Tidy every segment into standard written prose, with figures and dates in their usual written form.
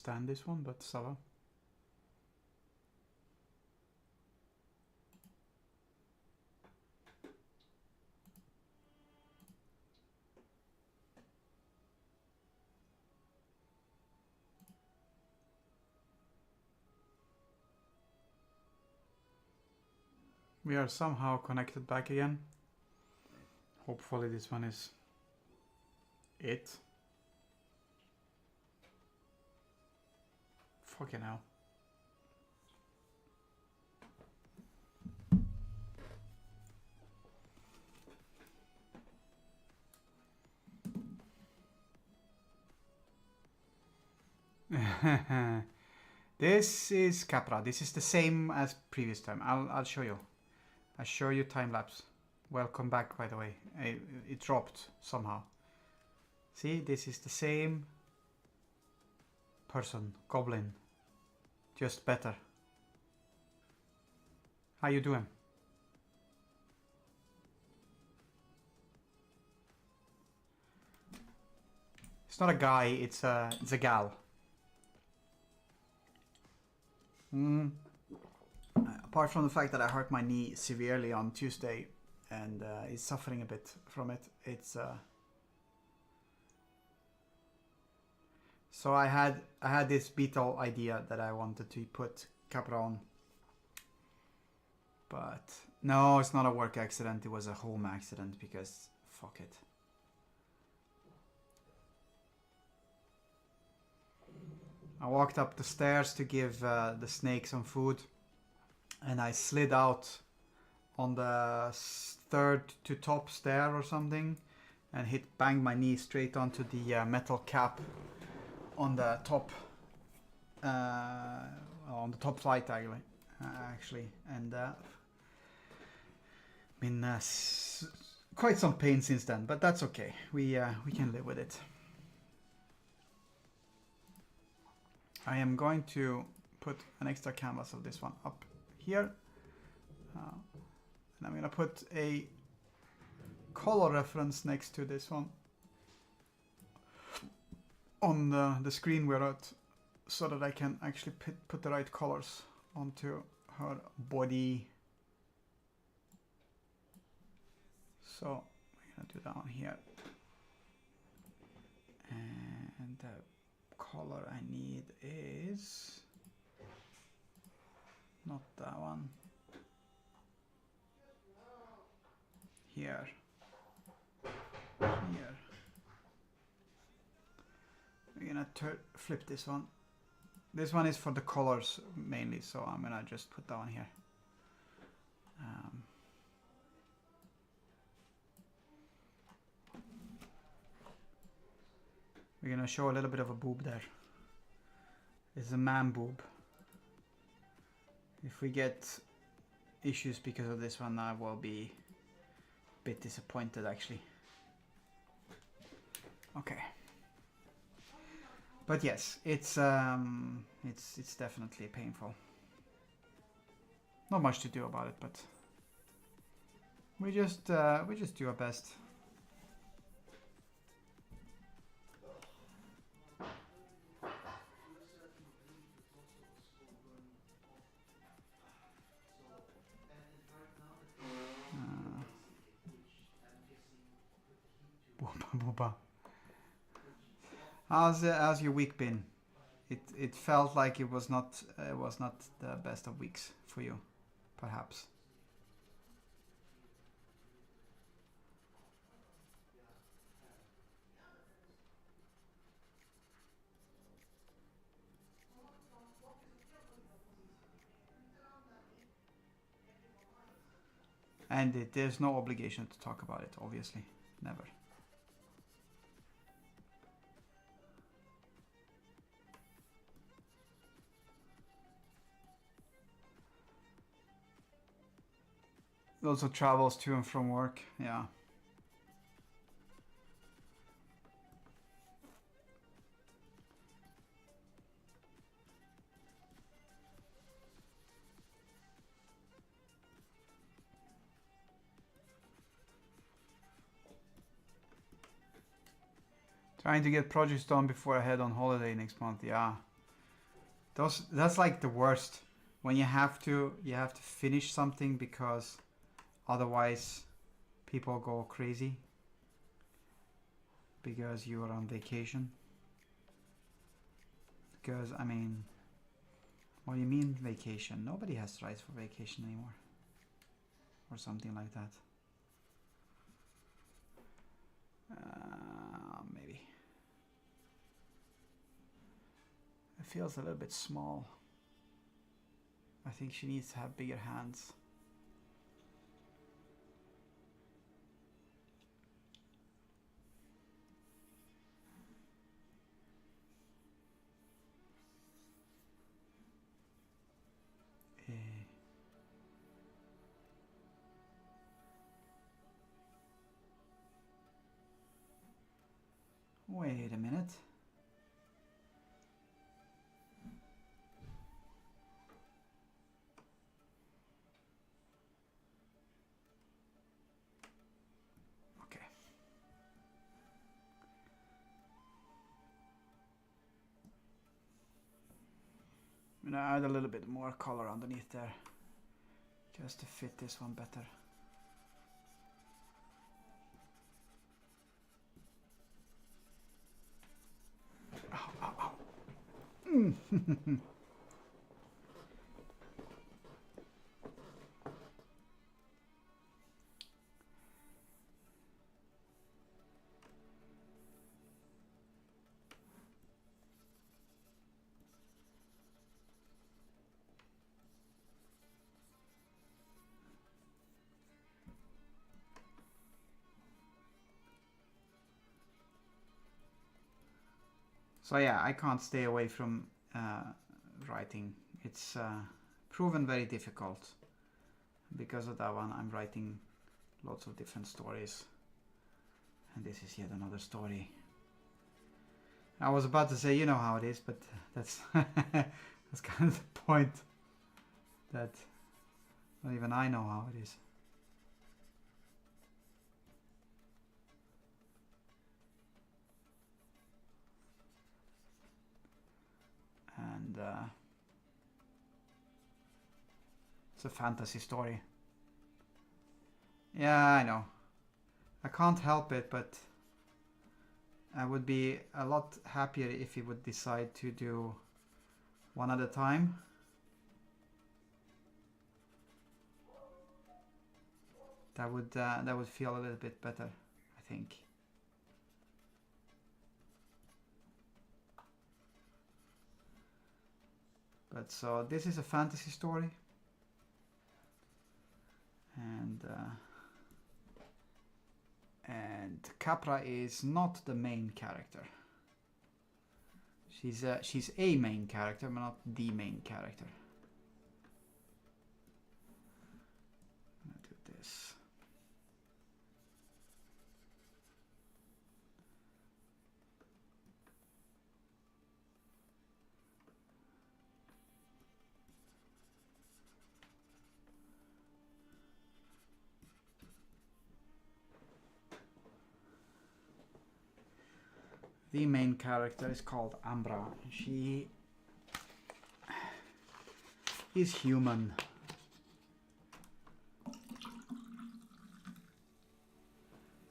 stand this one, but ça va. We are somehow connected back again. Hopefully this one is it. Fucking hell. This is Capra. This is the same as previous time. I'll show you. I'll show you time lapse. Welcome back, by the way. It dropped somehow. See, this is the same person, goblin, just better. How you doing? It's not a guy, it's a gal. Apart from the fact that I hurt my knee severely on Tuesday and is suffering a bit from it, it's so I had this beetle idea that I wanted to put Capra on, but no, it's not a work accident, it was a home accident because fuck it. I walked up the stairs to give the snake some food, and I slid out on the third to top stair or something and banged my knee straight onto the metal cap on the top flight actually, and been quite some pain since then, but that's okay. We can live with it. I am going to put an extra canvas of this one up here, and I'm going to put a color reference next to this one on the screen we're at, so that I can actually put the right colors onto her body. So we're going to do down here, and the color I need is not that one. Here. We're gonna flip this one. This one is for the colors mainly, so I'm gonna just put that one here. We're gonna show a little bit of a boob there. It's a man boob. If we get issues because of this one, I will be a bit disappointed actually. Okay. But yes, it's definitely painful. Not much to do about it, but we just do our best. How's your week been? It felt like it was not the best of weeks for you, perhaps. And there's no obligation to talk about it, obviously, never. Also travels to and from work, yeah. Trying to get projects done before I head on holiday next month, yeah. That's like the worst when you have to finish something because otherwise people go crazy because you are on vacation. Because I mean, what do you mean vacation? Nobody has rights for vacation anymore, or something like that. Maybe it feels a little bit small. I think she needs to have bigger hands. Wait a minute. Okay. I'm gonna add a little bit more color underneath there just to fit this one better. Ow, ow, ow. So yeah, I can't stay away from writing. It's proven very difficult. Because of that one, I'm writing lots of different stories. And this is yet another story. I was about to say, you know how it is, but that's that's kind of the point. That not even I know how it is. And it's a fantasy story. Yeah, I know. I can't help it, but I would be a lot happier if he would decide to do one at a time. That would feel a little bit better, I think. But so this is a fantasy story, and Capra is not the main character. She's a main character, but not the main character. I'm gonna do this. The main character is called Ambra. She is human.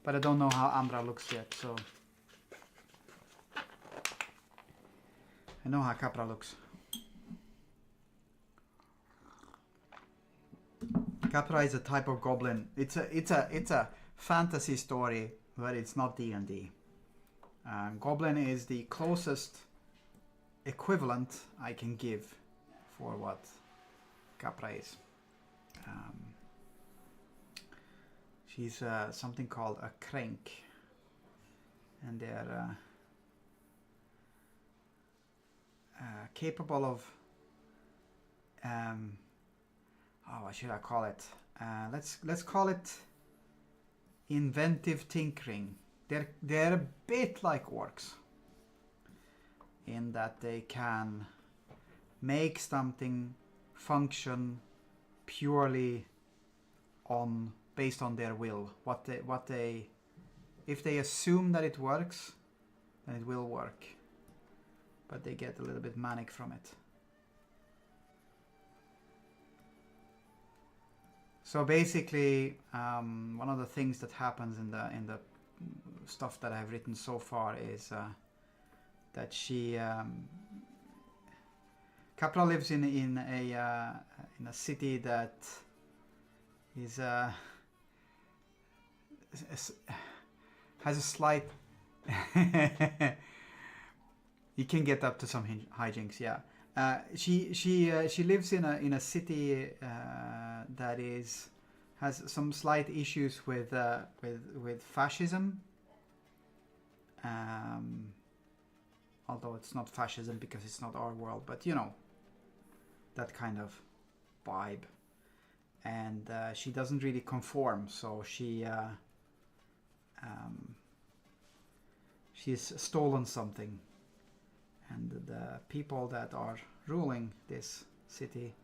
But I don't know how Ambra looks yet, so I know how Capra looks. Capra is a type of goblin. It's a fantasy story, but it's not D&D. Goblin is the closest equivalent I can give for what Capra is. She's something called a crank, and they're capable of what should I call it? Let's call it inventive tinkering. They're a bit like orcs in that they can make something function purely based on their will. If they assume that it works, then it will work. But they get a little bit manic from it. So basically, one of the things that happens in the stuff that I've written so far is that Capra lives in a city that is has a slight. You can get up to some hijinks, yeah. She lives in a city that has some slight issues with fascism. Although it's not fascism because it's not our world, but you know, that kind of vibe. And she doesn't really conform, so she's stolen something. And the people that are ruling this city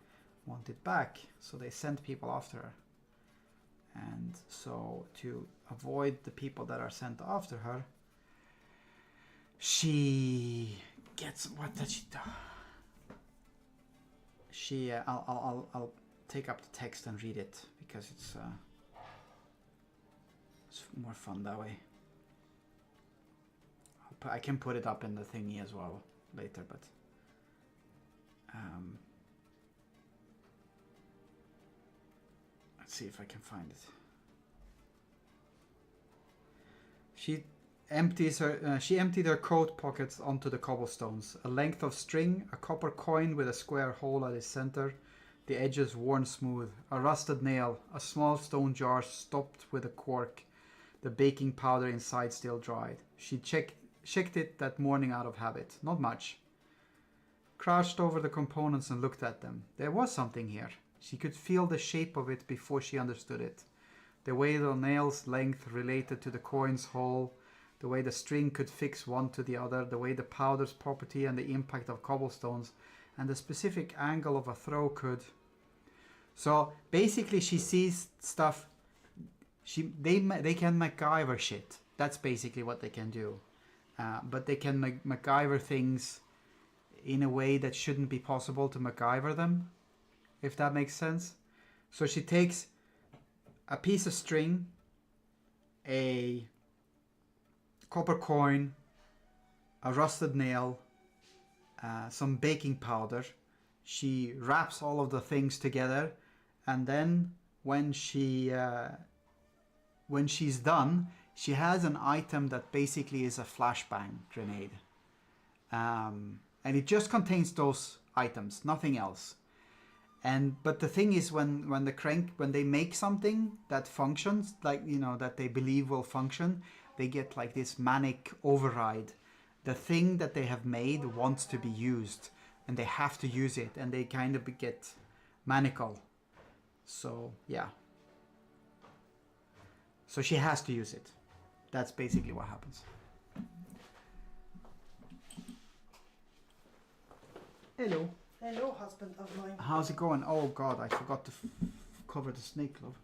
want it back, so they send people after her. And so to avoid the people that are sent after her, she gets, what did she do? I'll take up the text and read it because it's more fun that way. I can put it up in the thingy as well later, but let's see if I can find it. She emptied her coat pockets onto the cobblestones. A length of string, a copper coin with a square hole at its center, the edges worn smooth, a rusted nail, a small stone jar stopped with a cork, the baking powder inside still dried. She checked it that morning out of habit. Not much. Crouched over the components and looked at them. There was something here. She could feel the shape of it before she understood it. The way the nail's length related to the coin's hole, the way the string could fix one to the other, the way the powder's property and the impact of cobblestones, and the specific angle of a throw could. So basically she sees stuff. They can MacGyver shit. That's basically what they can do. But they can MacGyver things in a way that shouldn't be possible to MacGyver them, if that makes sense. So she takes a piece of string, a copper coin, a rusted nail, some baking powder. She wraps all of the things together, and then when she's done, she has an item that basically is a flashbang grenade. And it just contains those items, nothing else. But the thing is, when they make something that functions, like, you know, that they believe will function, they get like this manic override. The thing that they have made wants to be used, and they have to use it, and they kind of get maniacal. So yeah. So she has to use it. That's basically what happens. Hello. Hello, husband of mine. How's it going? Oh God, I forgot to cover the snake, love.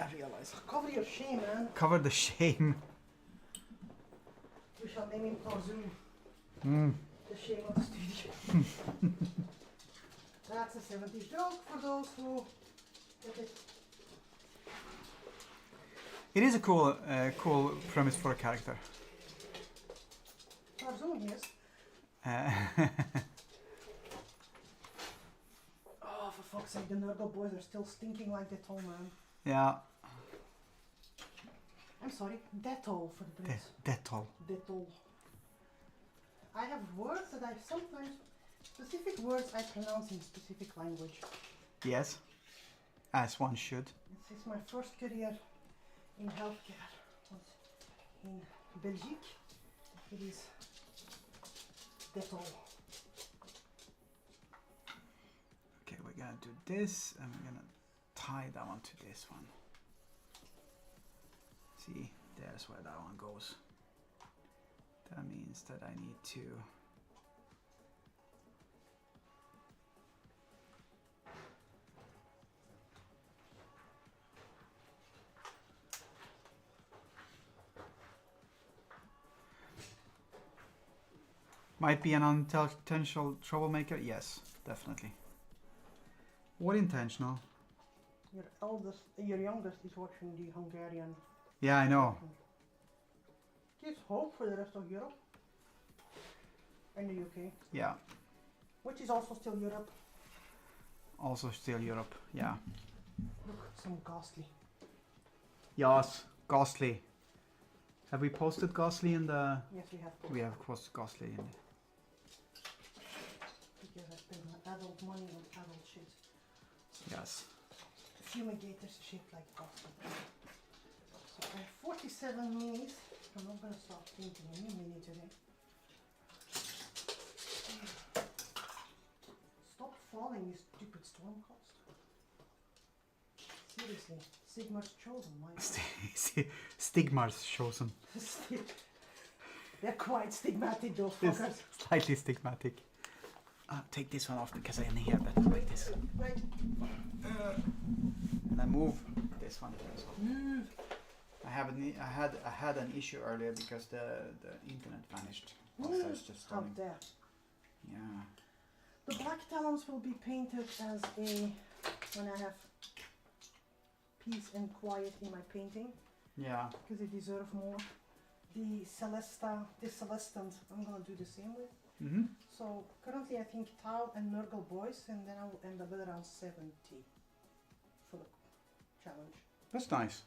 I realize. Cover your shame, man. Cover the shame. We shall name him Zoom. The shame of the studio. That's a 70s joke for those who get it. It is a cool premise for a character. Zoom, yes. Oh, for fuck's sake, the Nurgle boys are still stinking like Dettol, man. Yeah. I'm sorry, Dettol for the Brits. Dettol. Dettol. I have words that I sometimes, specific words I pronounce in specific language. Yes, as one should. This is my first career in healthcare. In Belgique, it is Dettol. Okay, we're gonna do this, and we're gonna tie that one to this one. See, there's where that one goes. That means that I need to might be an unintentional troublemaker. Yes, definitely. What intentional? Your youngest is watching the Hungarian. Yeah, I know. Gives hope for the rest of Europe and the UK, Yeah, which is also still Europe. also still Europe. Yeah. Look, some ghastly. Yes, Ghastly. Have we posted Ghastly in the... Yes, we have. We have posted Ghastly in the... Because I spend my adult money on adult shit. Yes. Fumigators shaped like ghastly. So I have 47 minis. I'm not gonna start painting a new mini today. Stop falling, you stupid stormcast. Seriously, Sigmar's chosen, my Stigmar's chosen. They're quite stigmatic, those It's fuckers. slightly stigmatic. Take this one off because I can hear better like this. Right. And I move this one as well. Move. I had an issue earlier because the internet vanished. Also, it's just How stunning. dare. Yeah. The black talons will be painted as a, when I have peace and quiet in my painting, Yeah. because they deserve more. The Celestans, I'm gonna do the same with. Mhm. So currently I think Tau and Nurgle boys, and then I will end up with around 70 for the challenge. That's nice.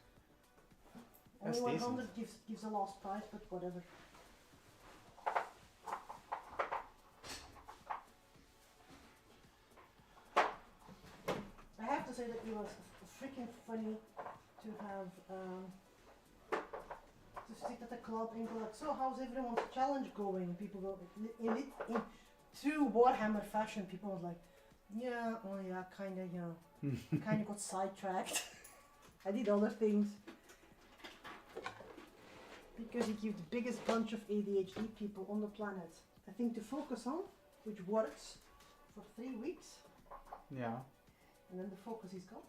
That's Only decent. 100 gives a last prize, but whatever. I have to say that it was freaking funny to have to sit at the club and go like, so how's everyone's challenge going? People go in true Warhammer fashion. People was like, yeah, oh yeah, kind of, you know, kind of got sidetracked. I did other things. Because you give the biggest bunch of ADHD people on the planet a thing to focus on, which works for 3 weeks, Yeah. and then the focus is gone.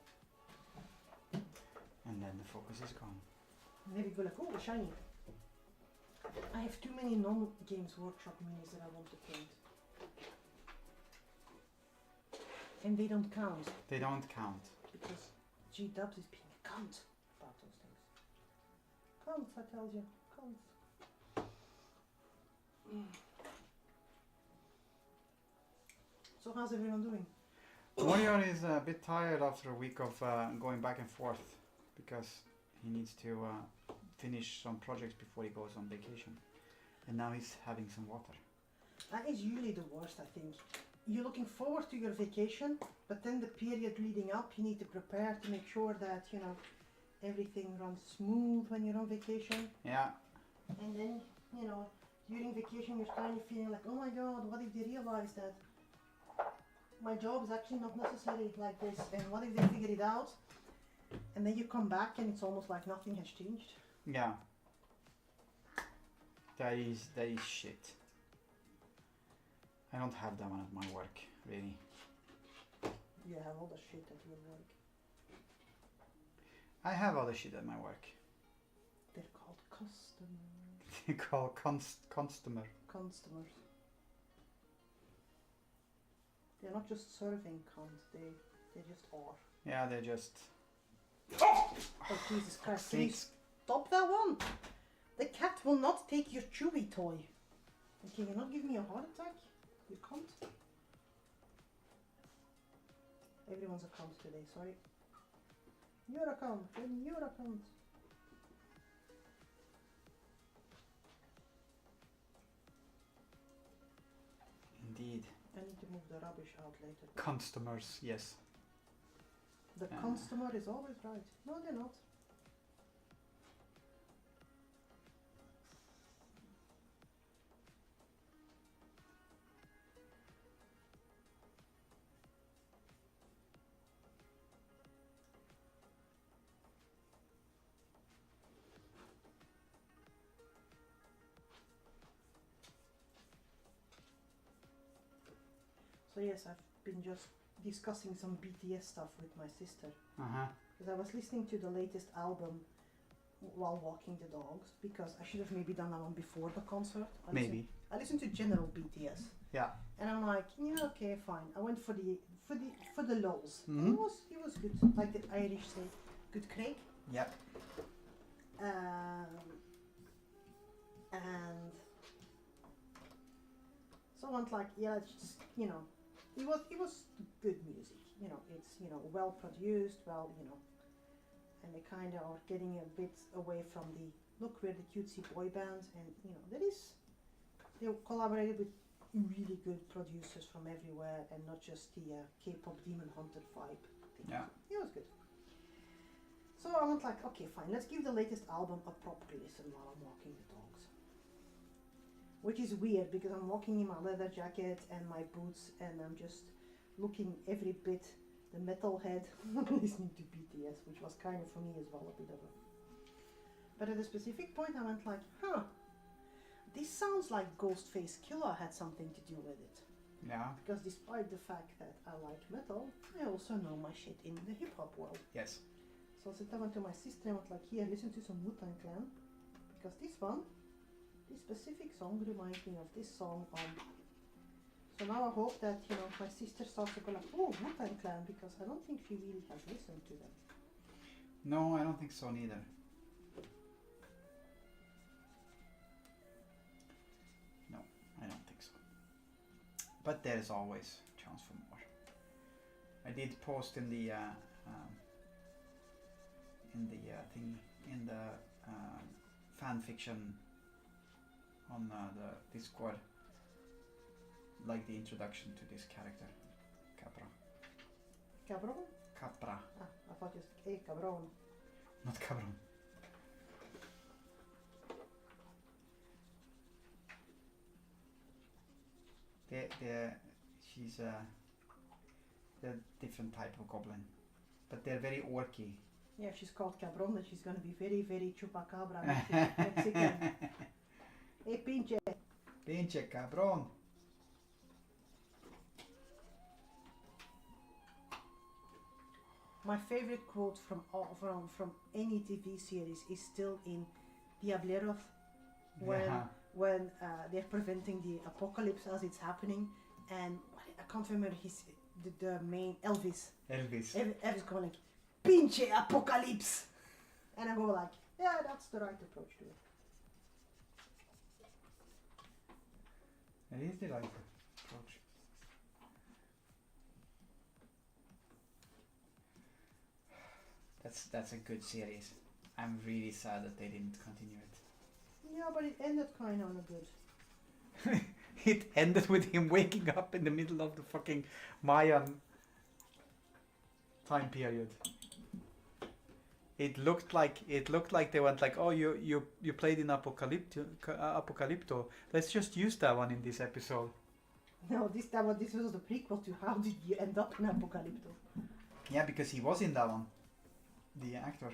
And then the focus is gone. And then you go like, oh, shiny. I have too many non-games workshop minis that I want to paint. And they don't count, They don't count. because G-Dubs is being a cunt about those things. Cunts, I tell you, cunts. So how's everyone doing? Warrior is a bit tired after a week of going back and forth because he needs to finish some projects before he goes on vacation. And now he's having some water. That is usually the worst, I think. You're looking forward to your vacation, but then the period leading up, you need to prepare to make sure that, you know, everything runs smooth when you're on vacation. Yeah. And then, you know, during vacation you're kind of feeling like, oh my god, what if they realize that my job is actually not necessarily like this, and what if they figure it out? And then you come back and it's almost like nothing has changed. Yeah. That is shit. I don't have that one at my work, really. You have all the shit at your work. I have other shit at my work. They're called customers. They call customer. Customers. They're not just serving cunts, they just are. Yeah, they're just... Oh Jesus Christ, can you Sakes. stop that one? The cat will not take your chewy toy. And can you not give me a heart attack? You cunt. Everyone's a cunt today, sorry. You're a cunt, and you're a cunt. Indeed. I need to move the rubbish out later. Customers, yes. The customer is always right. No, they're not. So yes, I've been just discussing some BTS stuff with my sister. Uh-huh. Because I was listening to the latest album while walking the dogs, because I should have maybe done that one before the concert. I Maybe. listened to general BTS. Yeah. And I'm like, yeah, okay, fine. I went for the lows. Mhm. It was good, like the Irish say, good craig. Yep. And so I went like, yeah, it's just, you know, it was good music. You know, it's, you know, well produced, well, you know, and they kind of are getting a bit away from the look, we're the cutesy boy band, and you know, they collaborated with really good producers from everywhere, and not just the K-pop Demon Hunter vibe thing. Yeah. It was good. So I went like, okay, fine, let's give the latest album a proper listen while I'm walking the dogs. Which is weird because I'm walking in my leather jacket and my boots, and I'm just looking every bit the metalhead listening to BTS, which was kind of for me as well a bit of a. But at a specific point, I went like, huh, this sounds like Ghostface Killer had something to do with it. Yeah. Because despite the fact that I like metal, I also know my shit in the hip hop world. Yes. So I went to my sister and went like, here, listen to some Wu-Tang Clan, because this specific song reminds me of this song on. So now I hope that, you know, my sister starts to go like, oh, Wu-Tang Clan, because I don't think she really has listened to them. No, I don't think so neither. No, I don't think so. But there is always chance for more. I did post in the thing in the fan fiction on the Discord, like the introduction to this character, Capra. Cabron? Capra, Ah, I thought you said, hey, cabron. not Cabron. She's a different type of goblin, but they're very orky. Yeah, if she's called cabron, then she's gonna be very, very chupacabra Mexican. Hey, pinche. Pinche cabrón. My favorite quote from any TV series is still in Diableros, when they're preventing the apocalypse as it's happening, and I can't remember the main Elvis. Elvis going like, pinche apocalypse, and I go like, yeah, that's the right approach to it. It is the right approach. That's a good series. I'm really sad that they didn't continue it. Yeah, but it ended kind of on a good. It ended with him waking up in the middle of the fucking Mayan time period. It looked like they went like, oh, you played in Apocalypto. Let's just use that one in this episode. No, this was the prequel to how did you end up in Apocalypto. Yeah, because he was in that one, the actor.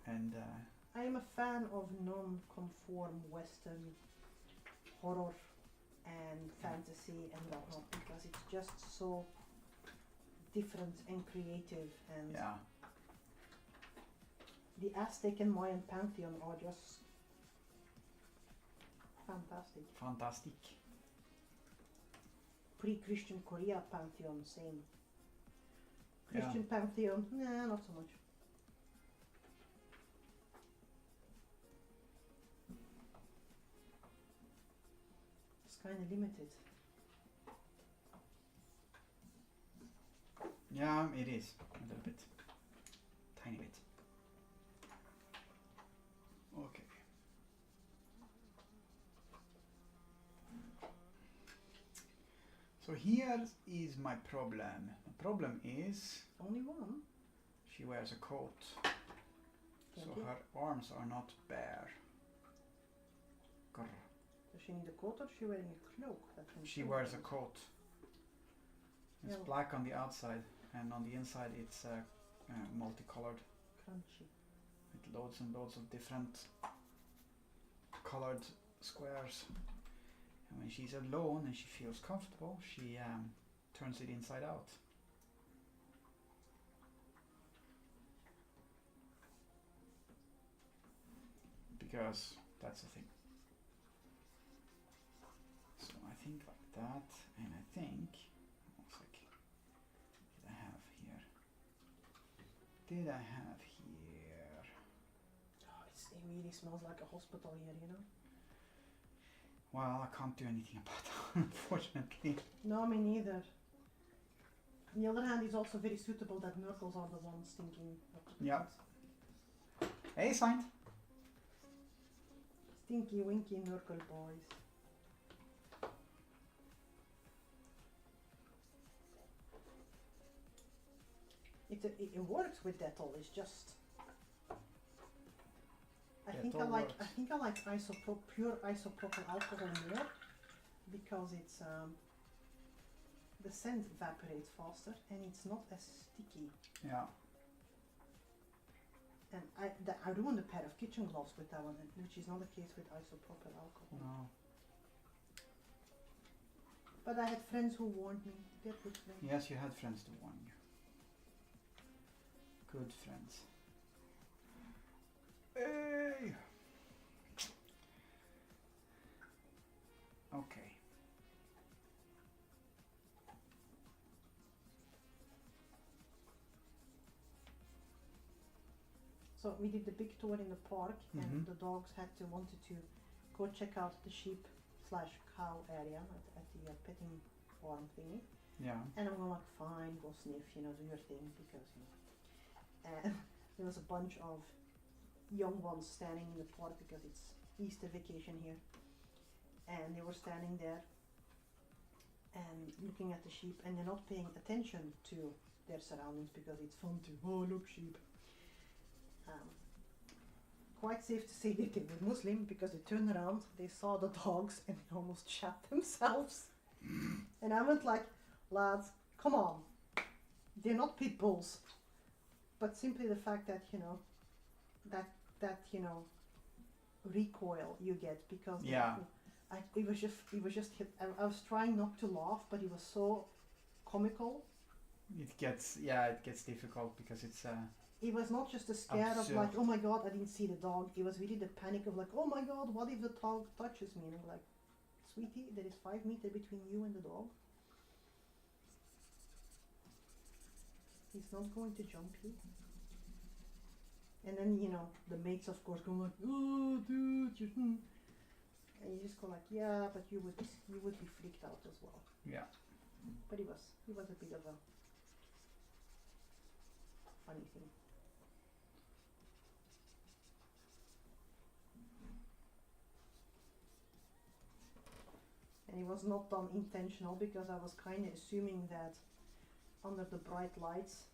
And I am a fan of non-conform Western horror and fantasy and whatnot, because it's just so different and creative, and yeah, the Aztec and Mayan pantheon are just fantastic. Pre-Christian Korea pantheon, same. Christian pantheon, nah, not so much. It's kind of limited. Yeah, it is a little bit, tiny bit. Okay. So here is my problem. The problem is Only one? she wears a coat, so Okay. her arms are not bare. Grr. Does she need a coat, or is she wearing a cloak? She wears a coat. It's Yeah. black on the outside, and on the inside it's multicolored. Crunchy. With loads and loads of different colored squares. And when she's alone and she feels comfortable, she turns it inside out. Because that's the thing. think like that, and I think, looks like, did I have here? Did I have here? Oh, it really smells like a hospital here, you know? Well, I can't do anything about that, unfortunately. No, me neither. On the other hand, it's also very suitable that Merkles are the ones thinking. Yeah. Hey, signed. Stinky winky Merkel boys. It works with Dettol. It's just. I think I like pure isopropyl alcohol more because it's the scent evaporates faster and it's not as sticky. Yeah. And I ruined a pair of kitchen gloves with that one, which is not the case with isopropyl alcohol. No. But I had friends who warned me. They're good friends. Yes, you had friends to warn you. Good friends. Hey. Okay. So we did the big tour in the park, and Mhm. the dogs wanted to go check out the sheep / cow area at the petting farm thingy. Yeah. And I'm going like, fine, go sniff, do your thing, because and there was a bunch of young ones standing in the park because it's Easter vacation here, and they were standing there and looking at the sheep, and they're not paying attention to their surroundings because it's fun to look sheep. Quite safe to say that they were Muslim because they turned around, they saw the dogs, and they almost shat themselves. And I went like, lads, come on, they're not pit bulls, but simply the fact that that recoil you get because Yeah. it was just hit. I was trying not to laugh, but it was so comical. It gets difficult because it's It was not just a scare of like, oh my god, I didn't see the dog. It was really the panic of like, oh my god, what if the dog touches me? And I'm like, sweetie, there is 5 meters between you and the dog. He's not going to jump you. And then, the mates of course go like, oh dude, and you just go like, yeah, but you would be freaked out as well. yeah. But it was a bit of a funny thing. And it was not done intentional because I was kind of assuming that under the bright lights,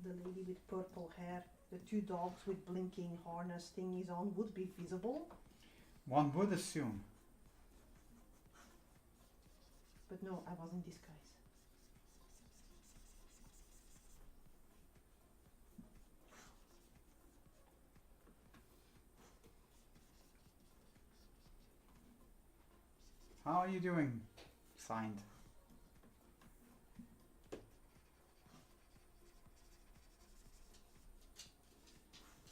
the lady with purple hair, the 2 dogs with blinking harness thingies on would be visible. One would assume. But no, I was in disguise. How are you doing? Signed.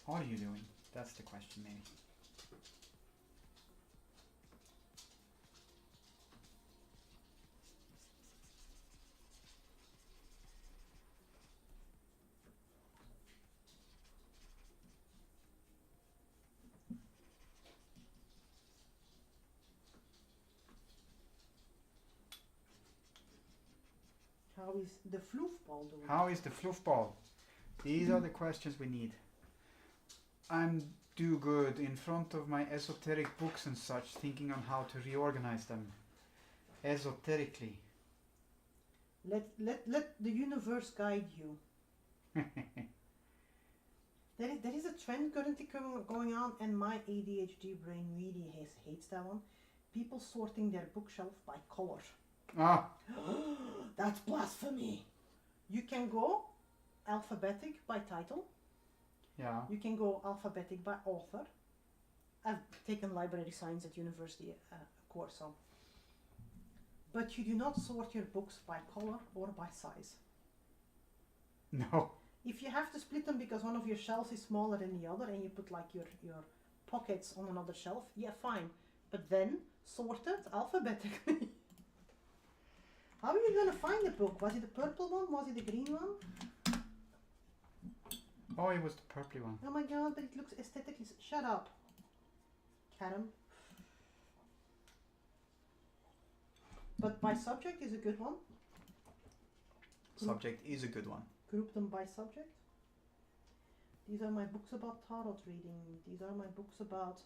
How are you doing? That's the question, maybe. How is the floofball doing? How is the floofball? These are the questions we need. I'm do good in front of my esoteric books and such, thinking on how to reorganize them. Esoterically. Let the universe guide you. There is a trend currently going on, and my ADHD brain really hates that one. People sorting their bookshelf by color. Ah, That's blasphemy. You can go alphabetic by title. yeah. You can go alphabetic by author. I've taken library science at university course on. But you do not sort your books by color or by size. No. If you have to split them because one of your shelves is smaller than the other and you put like your pockets on another shelf, yeah, fine. But then sorted alphabetically. How are you gonna find the book? Was it the purple one? Was it the green one? Oh, it was the purple one. Oh my god, but it looks aesthetically. Shut up, Karen. But by subject is a good one. Subject is a good one. Group them by subject. These are my books about tarot reading. These are my books about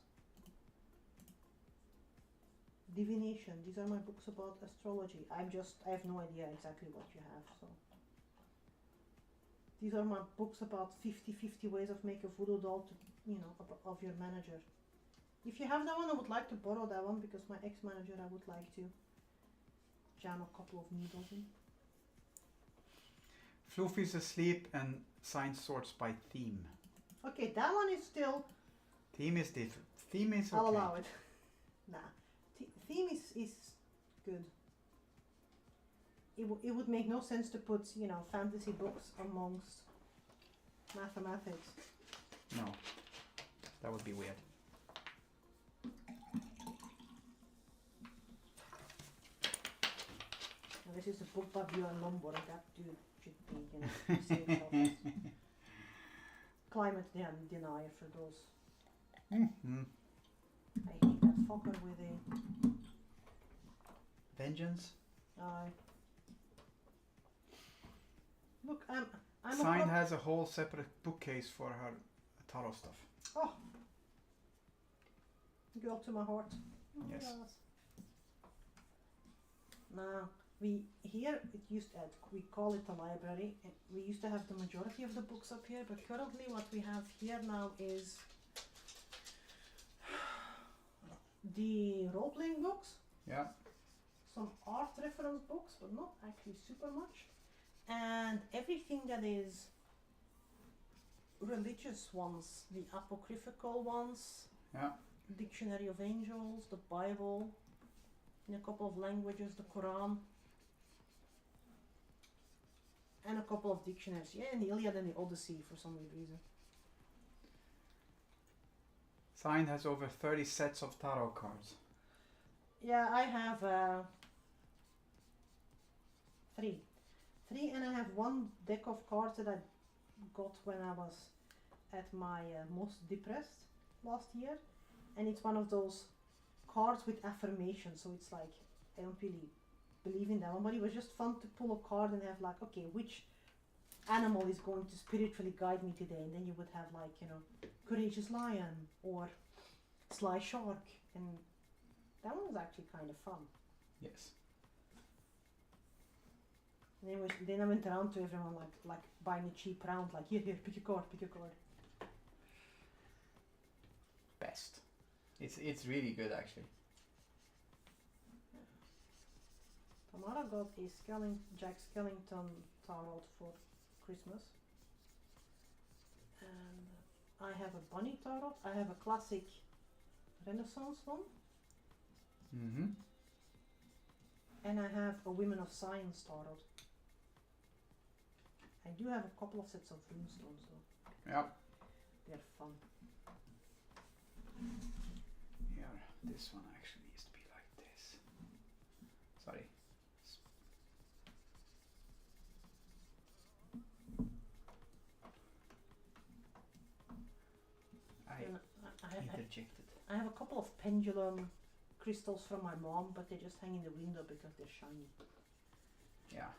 divination. These are my books about astrology. I have no idea exactly what you have, so. These are my books about 50 ways of make a voodoo doll to, of your manager. If you have that one, I would like to borrow that one because my ex-manager, I would like to jam a couple of needles in. Floofy's asleep and sign sorts by theme. Okay, that one is still. Theme is different. Theme is okay. I'll allow it. Nah, theme is good. It would make no sense to put, fantasy books amongst mathematics. No, that would be weird. And this is a book by Björn Lomborg. That dude should be, saved off climate denier for those. Mm-hmm. I hate that fucker with a Vengeance. Look, I'm Sign has a whole separate bookcase for her tarot stuff. Oh, go up to my heart. Oh, Yes. Now we call it the library. We used to have the majority of the books up here, but currently what we have here now is the role-playing books. Yeah. Some art reference books, but not actually super much. And everything that is religious ones, the apocryphal ones, Yeah. Dictionary of Angels, the Bible, in a couple of languages, the Quran, and a couple of dictionaries. Yeah, and the Iliad and the Odyssey for some reason. Sign has over 30 sets of tarot cards. Yeah, I have three, and I have one deck of cards that I got when I was at my most depressed last year, and it's one of those cards with affirmations, so it's like I don't really believe in that one, but it was just fun to pull a card and have like, okay, which animal is going to spiritually guide me today, and then you would have like, courageous lion or sly shark, and that one was actually kind of fun. Yes. And then I went around to everyone like buying a cheap round, like here, pick a card. Best. It's really good actually. Tamara got a Jack Skellington tarot for Christmas. And I have a bunny tarot. I have a classic Renaissance one. Mm-hmm. And I have a Women of Science tarot. I do have a couple of sets of runestones though. Yeah. They're fun. Here, this one actually needs to be like this. Sorry. I interjected. I have a couple of pendulum crystals from my mom, but they just hang in the window because they're shiny. Yeah.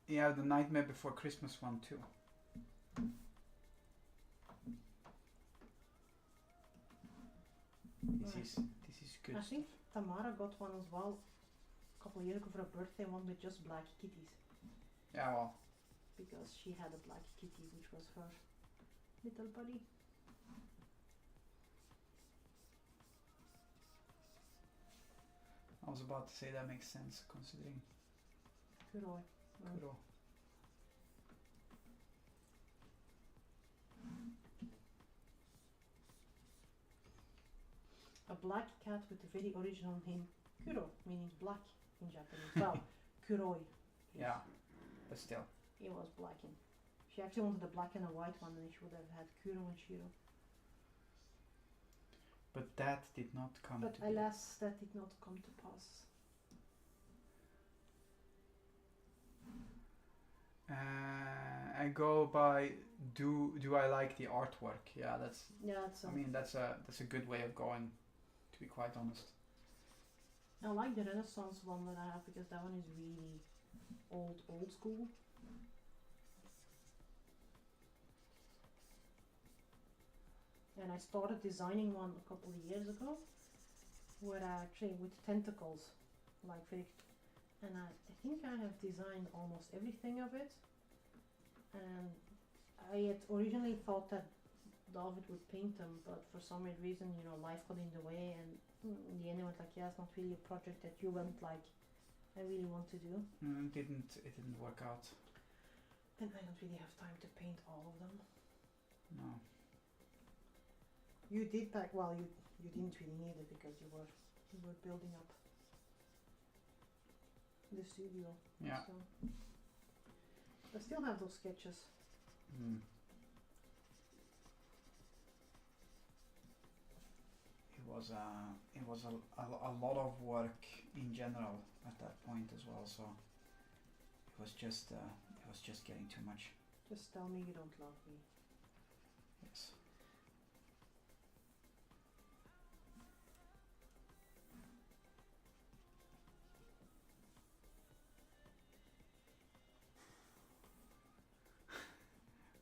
Yeah, the Nightmare Before Christmas one too. This is good I stuff. think Tamara got one as well a couple of years ago for her birthday, one with just black kitties. Yeah, well. Because she had a black kitty, which was her little buddy. I was about to say that makes sense considering. Kuroi. Kuro. A black cat with a very original name, Kuro, meaning black in Japanese. Well, Kuroi. Yeah, but still. It was black in. She actually wanted a black and a white one, and she would have had Kuro and Shiro. But that did not come But to be. alas, that did not come to pass. I go by do I like the artwork? Yeah, that's. Yeah, it's. I mean, that's a good way of going. To be quite honest. I like the Renaissance one that I have because that one is really old school. And I started designing one a couple of years ago, where I actually with tentacles, like very, and I think I have designed almost everything of it. And I had originally thought that David would paint them, but for some weird reason, you know, life got in the way, and in the end, I went like, yeah, it's not really a project that you went like, I really want to do. It didn't work out. And I don't really have time to paint all of them. No. You did back, well, you didn't really need it because you were building up the studio. Yeah. So. I still have those sketches. Mm. It was a lot of work in general at that point as well. So it was just getting too much. Just tell me you don't love me. Yes.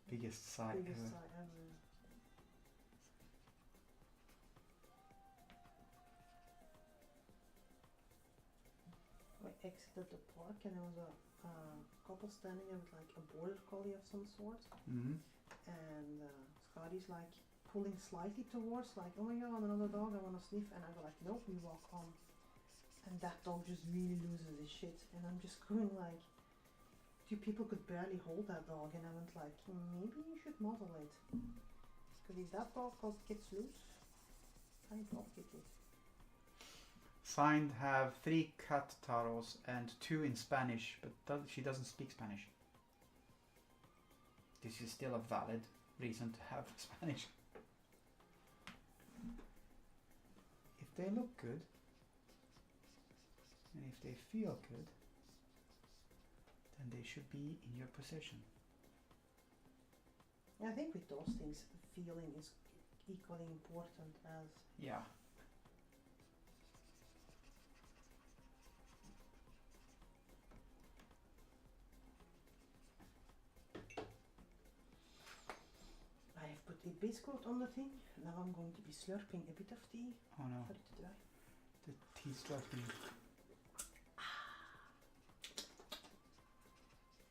Biggest sigh ever. Biggest sigh ever. I exited the park and there was a couple standing there with like a border collie of some sort. Mm-hmm. And Scotty's like pulling slightly towards, like, oh my god, another dog, I want to sniff. And I go like, nope, we walk on. And that dog just really loses his shit. And I'm just going like, two people could barely hold that dog. And I went like, maybe you should model it. Because if that dog gets loose, I dog it. Signed have 3 cat taros and 2 in Spanish, but she doesn't speak Spanish. This is still a valid reason to have Spanish. If they look good, and if they feel good, then they should be in your possession. I think with those things, feeling is equally important as... Yeah. I have put a base coat on the thing. Now I'm going to be slurping a bit of tea Oh no, for it to dry. the tea slurping.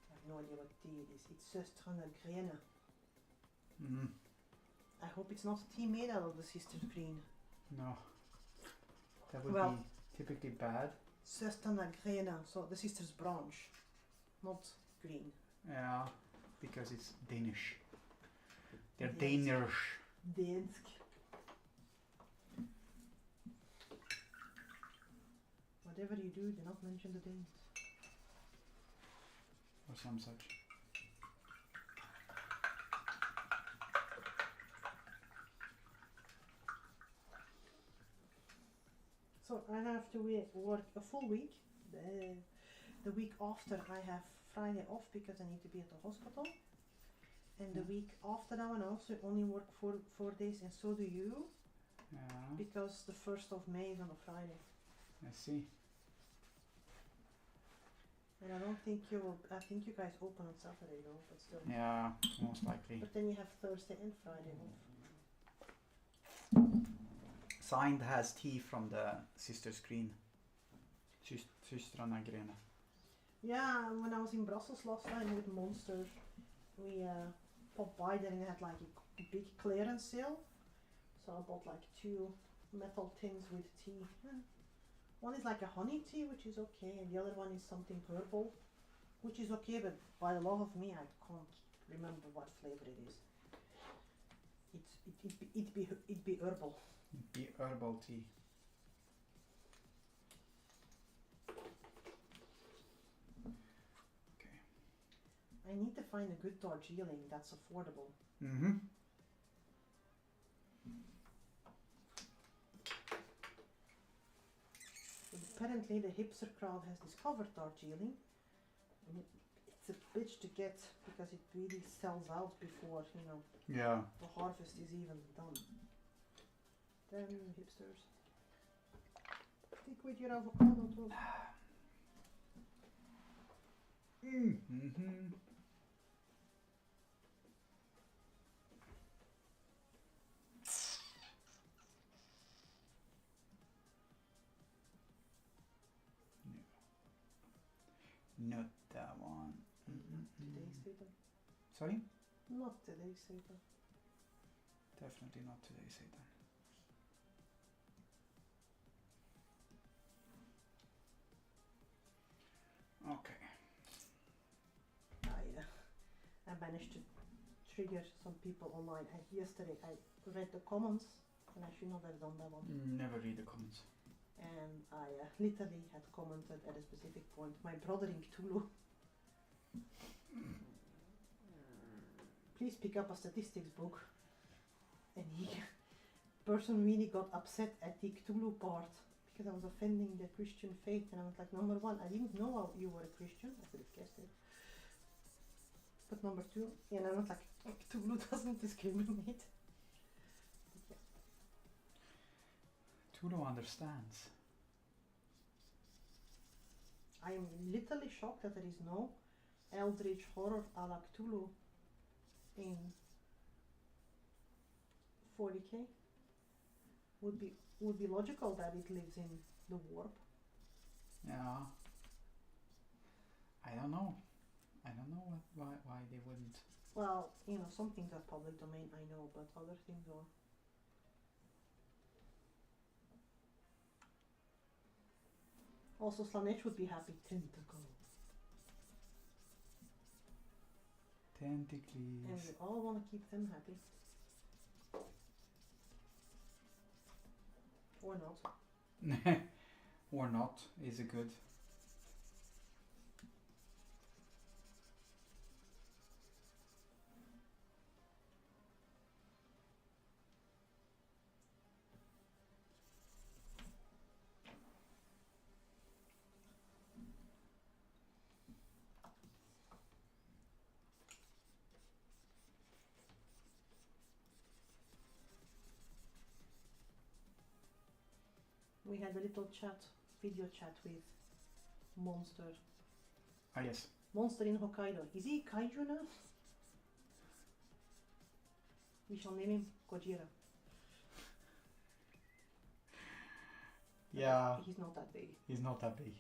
I have no idea what tea it is. It's Söstrarna Grene. Mm-hmm. I hope it's not tea made out of the sister's green. No, that would Well, be typically bad. Söstrarna Grene, so the sister's branch, not green. Yeah, because it's Danish. They're Yes. Danish. Dansk. Whatever you do not mention the Danes. Or some such. So I have to work a full week. The week after I have Friday off because I need to be at the hospital. And the week after that one I also only work 4 days, and so do you. Yeah, Because the 1st of May is on a Friday. I see. And I don't think you will, I think you guys open on Saturday though, but still. Yeah, most likely. But then you have Thursday and Friday off. Signed has tea from the sister's green. Systrarna Grene. Yeah, when I was in Brussels last time with Monster, we popped by there and they had like a big clearance sale. So I bought like 2 metal tins with tea. Yeah. One is like a honey tea, which is okay, and the other one is something herbal, which is okay, but by the love of me, I can't remember what flavor it is. It'd be herbal. Be herbal tea. Okay. I need to find a good Darjeeling that's affordable. Mm-hmm. apparently the hipster crowd has discovered Darjeeling. And it's a bitch to get because it really sells out before, you know, Yeah. the harvest is even done. Damn you hipsters. Stick with your avocado toast. Mm-hmm. Not that one. Today, Satan. Sorry? Not today, Satan. Definitely not today, Satan. Okay. I managed to trigger some people online. Yesterday I read the comments, and I should not have done that one. Never read the comments. And I literally had commented at a specific point, my brother in Cthulhu. Please pick up a statistics book. And he, person really got upset at the Cthulhu part because I was offending the Christian faith. And I was like, number one, I didn't know you were a Christian. I could have guessed it. But number two, and I was like, Cthulhu doesn't discriminate. Cthulhu understands. I am literally shocked that there is no eldritch horror a la Cthulhu in 40k. Would be logical that it lives in the warp. Yeah. I don't know. I don't know why they wouldn't. Well, you know, some things are public domain, I know, but other things are. Also, Slanesh would be happy. Tentacle. And Tentacles. we all want to keep them happy. Or not. Or not, is it good? We had a little chat, video chat with Monster. Ah, yes. Monster in Hokkaido. Is he kaiju now? We shall name him Gojira. Yeah. He's not that big. He's not that big.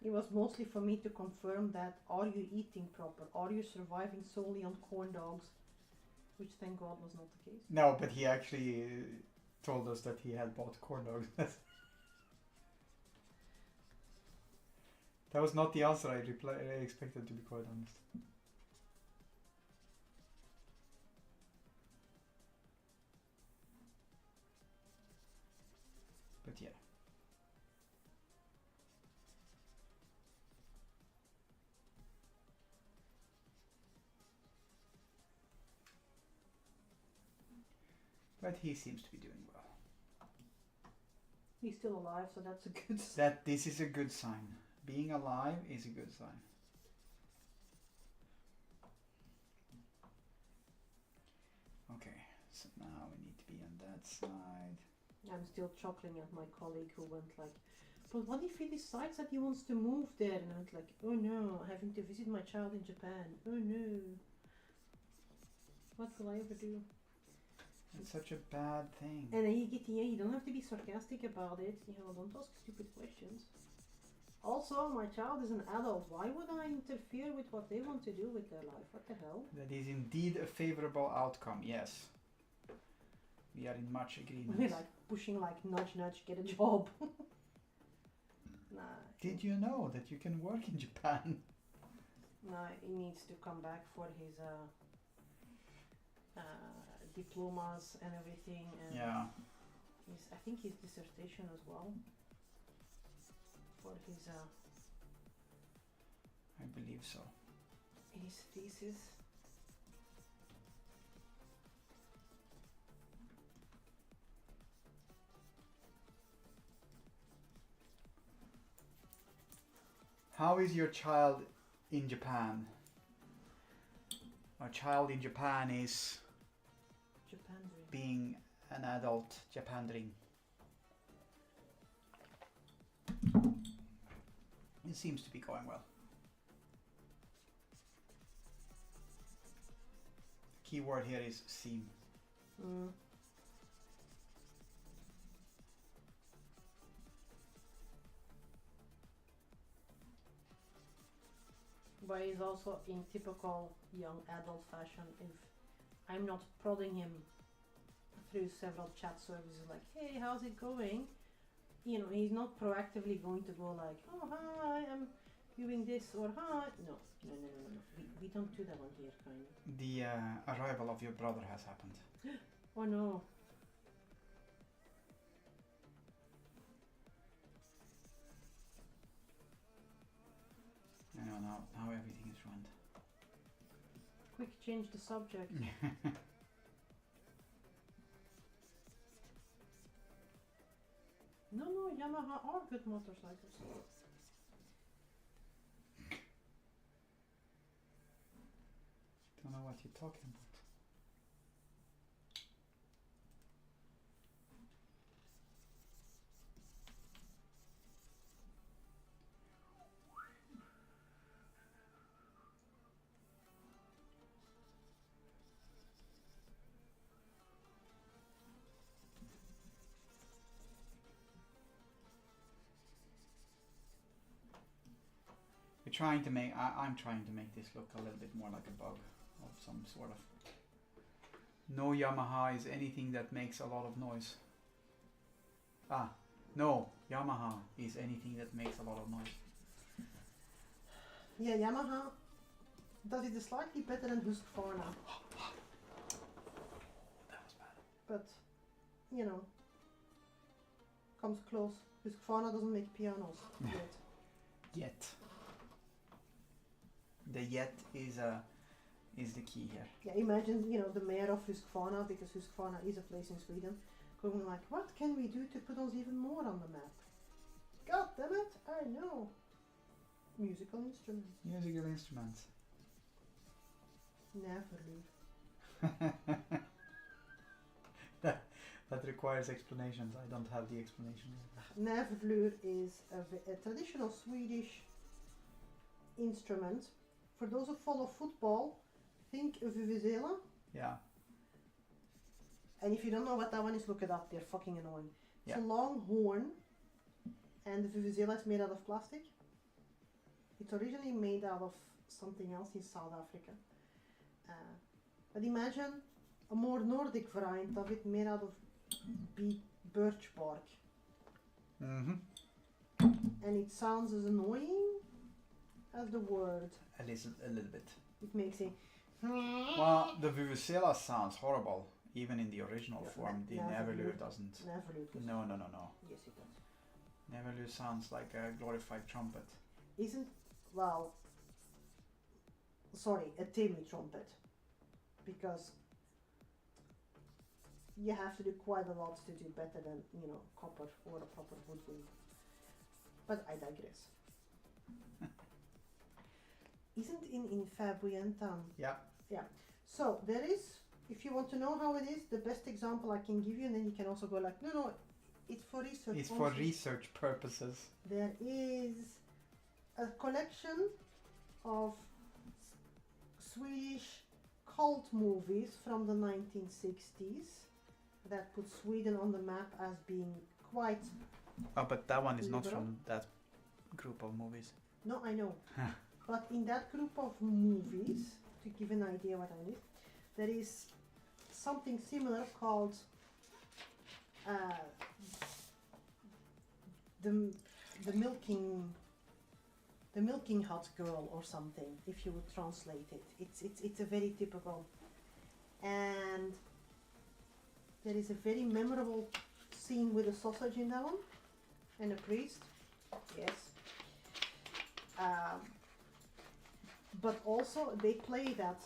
It was mostly for me to confirm that are you eating proper? Are you surviving solely on corn dogs? Which thank God was not the case. No, but he actually told us that he had bought corn dogs. That was not the answer I expected, to be quite honest. But yeah. But he seems to be doing well. He's still alive, so that's a good sign. This is a good sign. Being alive is a good sign. Okay, so now we need to be on that side. I'm still chuckling at my colleague who went like, but what if he decides that he wants to move there? And I was like, oh no, having to visit my child in Japan. Oh no. What will I ever do? It's such a bad thing. And then you don't have to be sarcastic about it. You know, don't ask stupid questions. Also, my child is an adult. Why would I interfere with what they want to do with their life? What the hell? That is indeed a favorable outcome, yes. We are in much agreement. We're like pushing like nudge nudge, get a job. Nah. Did you know that you can work in Japan? Nah, he needs to come back for his diplomas and everything. And Yeah. I think his dissertation as well. For his I believe so. his thesis. How is your child in Japan? Our child in Japan is Japandering. being an adult Japandering. It seems to be going well. Key word here is seem. Mm. But he's also in typical young adult fashion. If I'm not prodding him through several chat services like, hey, how's it going? You know, he's not proactively going to go like, oh, hi, I'm doing this, or hi. No. We don't do that one here, kind of. The arrival of your brother has happened. Oh no. I know now everything is ruined. Quick, change the subject. No, Yamaha are good motorcycles. Don't know what you're talking about. We're trying to make. I'm trying to make this look a little bit more like a bug of some sort of. No Yamaha is anything that makes a lot of noise. No Yamaha is anything that makes a lot of noise. Yeah, Yamaha does it slightly better than Husqvarna. That was bad. But, you know, comes close. Husqvarna doesn't make pianos yet. Yet. The yet is the key here. Yeah, imagine, you know, the mayor of Husqvarna, because Husqvarna is a place in Sweden, going like, what can we do to put us even more on the map? God damn it, I know. Musical instruments. Musical instruments. Never. That requires explanations. I don't have the explanation. Näverlur is a traditional Swedish instrument. For those who follow football, think of vuvuzela. Yeah. And if you don't know what that one is, look it up. They're fucking annoying. It's Yeah. a long horn, and the vuvuzela is made out of plastic. It's originally made out of something else in South Africa. But imagine a more Nordic variant of it made out of birch bark. Mm-hmm. And it sounds as annoying as the word. A little bit. It makes a... Well, the vuvuzela sounds horrible, even in the original Yeah, form. The Näverlur doesn't. Näverlur does. No. Yes, it does. Näverlur sounds like a glorified trumpet. Isn't, well, sorry, a tame trumpet, because you have to do quite a lot to do better than, you know, copper or a proper woodwind. But I digress. Isn't in Fabuyentan? Yeah. Yeah. So there is, if you want to know how it is, the best example I can give you, and then you can also go like, no, it's for research. It's also. for research purposes. There is a collection of Swedish cult movies from the 1960s that put Sweden on the map as being quite... Oh, but that one is not Liberal? from that group of movies. No, I know. But in that group of movies, to give an idea what I mean, there is something similar called the milking hut girl or something, if you would translate it. It's a very typical, and there is a very memorable scene with a sausage in that one and a priest. Yes. But also they play that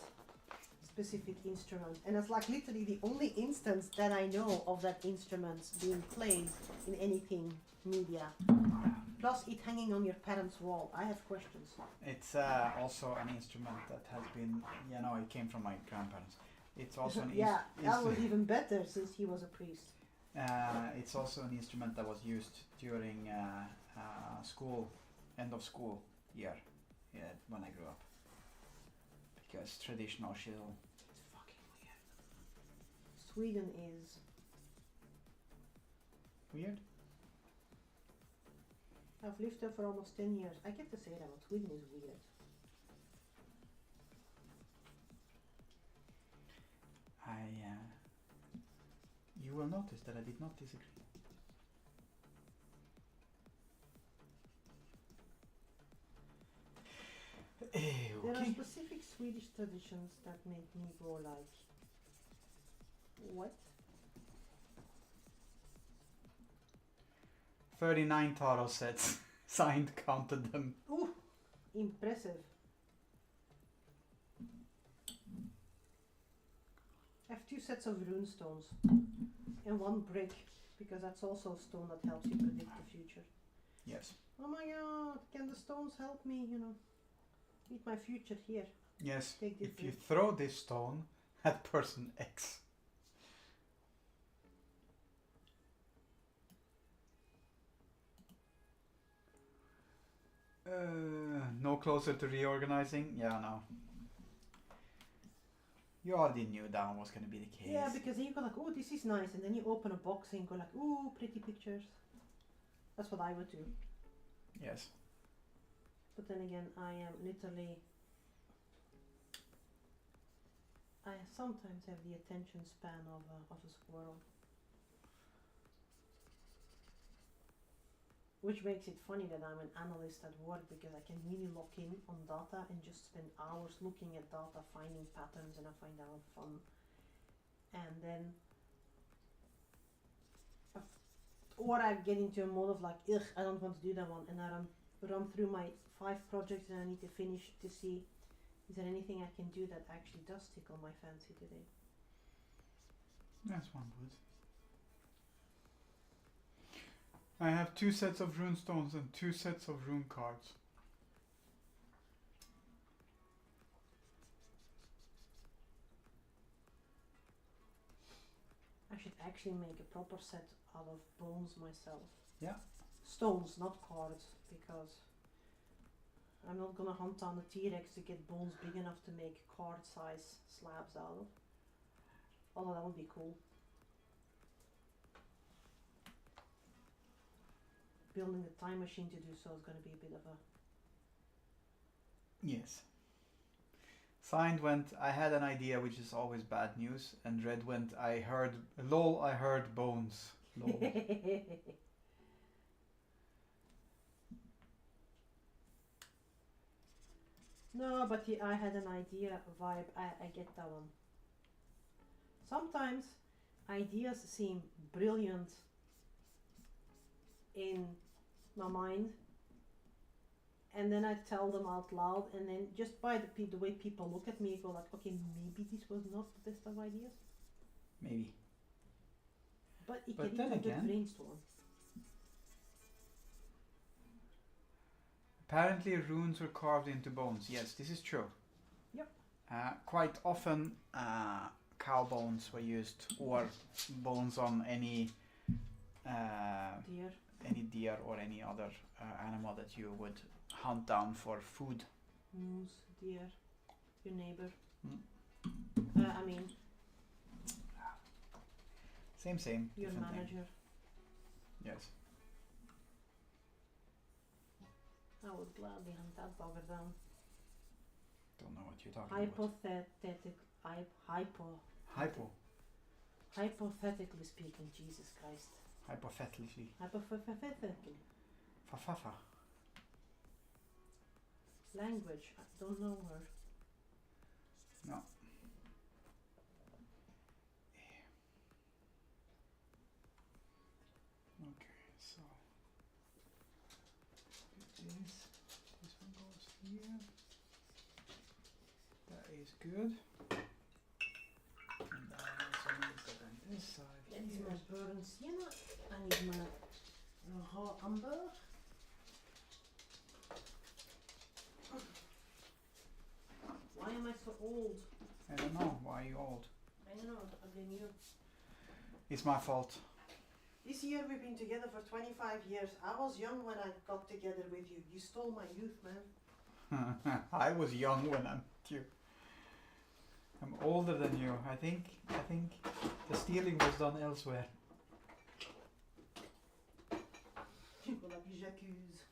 specific instrument, and it's like literally the only instance that I know of that instrument being played in anything media. Plus, it hanging on your parents' wall. I have questions. It's also an instrument that has been, you know, it came from my grandparents. It's also an Yeah, that was even better since he was a priest. it's also an instrument that was used during school, end of school year, when I grew up. Because traditional shizzle. It's fucking weird. Sweden is Weird? I've lived there for almost 10 years. I get to say that, but Sweden is weird. You will notice that I did not disagree. There are Okay. specific Swedish traditions that make me go like, what? 39 tarot sets signed, counted them. Ooh, impressive. I have 2 sets of rune stones and 1 brick, because that's also a stone that helps you predict the future. Yes. Oh my god, can the stones help me, you know, meet my future here? Yes. Take this If you brick. throw this stone at person X. No closer to reorganizing? Yeah, no. You already knew that was going to be the case. Yeah, because then you go like, oh, this is nice, and then you open a box and go like, ooh, pretty pictures. That's what I would do. Yes. But then again, I am literally, I sometimes have the attention span of a squirrel. Which makes it funny that I'm an analyst at work, because I can really lock in on data and just spend hours looking at data, finding patterns, and I find that fun. And then, or I get into a mode of like, ugh, I don't want to do that one, and I run through my 5 projects that I need to finish to see, is there anything I can do that actually does tickle my fancy today? That's one would. I have 2 sets of rune stones and 2 sets of rune cards. I should actually make a proper set out of bones myself. Yeah. Stones, not cards, because I'm not gonna hunt down a T-Rex to get bones big enough to make card size slabs out of. Although that would be cool. Building a time machine to do so is gonna be a bit of a... Yes. Signed went, I had an idea, which is always bad news, and red went, I heard, lol, I heard bones. Lol. No, but I had an idea vibe, I get that one. Sometimes ideas seem brilliant in my mind, and then I tell them out loud, and then just by the way people look at me, I go like, okay, maybe this was not the best of ideas. Maybe. But it But can then be a good again, brainstorm. Apparently runes were carved into bones. Yes, this is true. Yep. Quite often cow bones were used, or bones on any deer or any other animal that you would hunt down for food. Moose, deer, your neighbor. I mean, Same. your different thing. manager. Yes. I would gladly hunt that bugger down. Don't know what you're talking about. Hypothetically speaking, Jesus Christ. Hypothetically. Hypothetically. Fafafa. Language, I don't know her. No. Okay, so this one goes here. That is good. And that also means that on this side That is here. my burnt sienna. I need my raw amber. Why am I so old? I don't know. Why are you old? I don't know. I blame you. It's my fault. This year we've been together for 25 years. I was young when I got together with you. You stole my youth, man. I was young when I met you. I'm older than you. I think the stealing was done elsewhere. Voilà, puis j'accuse.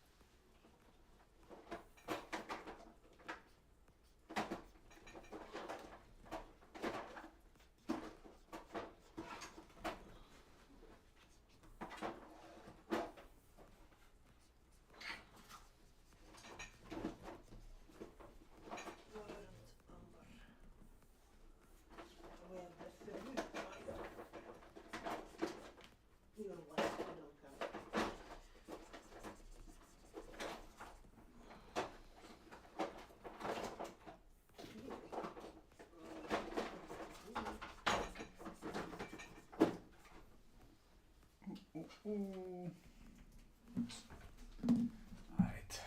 Ooh. Alright.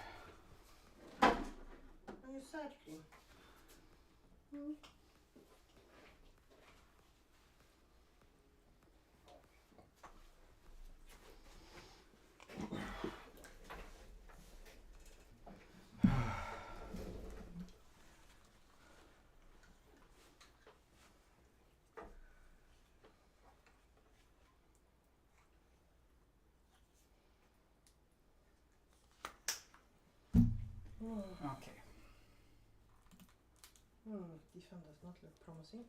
Are you sad, cream? Okay. This one does not look promising.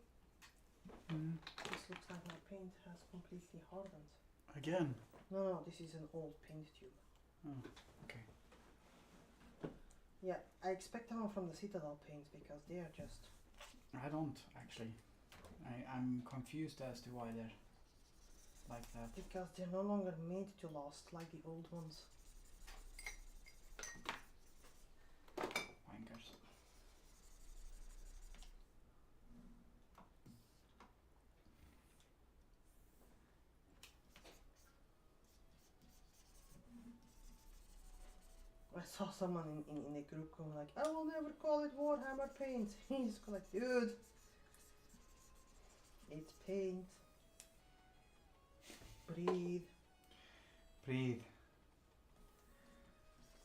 Mm. This looks like my paint has completely hardened. Again. No, this is an old paint tube. Oh, okay. Yeah, I expect them from the Citadel paints because they are just... I don't actually. I'm confused as to why they're like that. Because they're no longer made to last like the old ones. Wankers. I saw someone in the group going like, I will never call it Warhammer paint. He's like, dude, it's paint. Breathe. Breathe.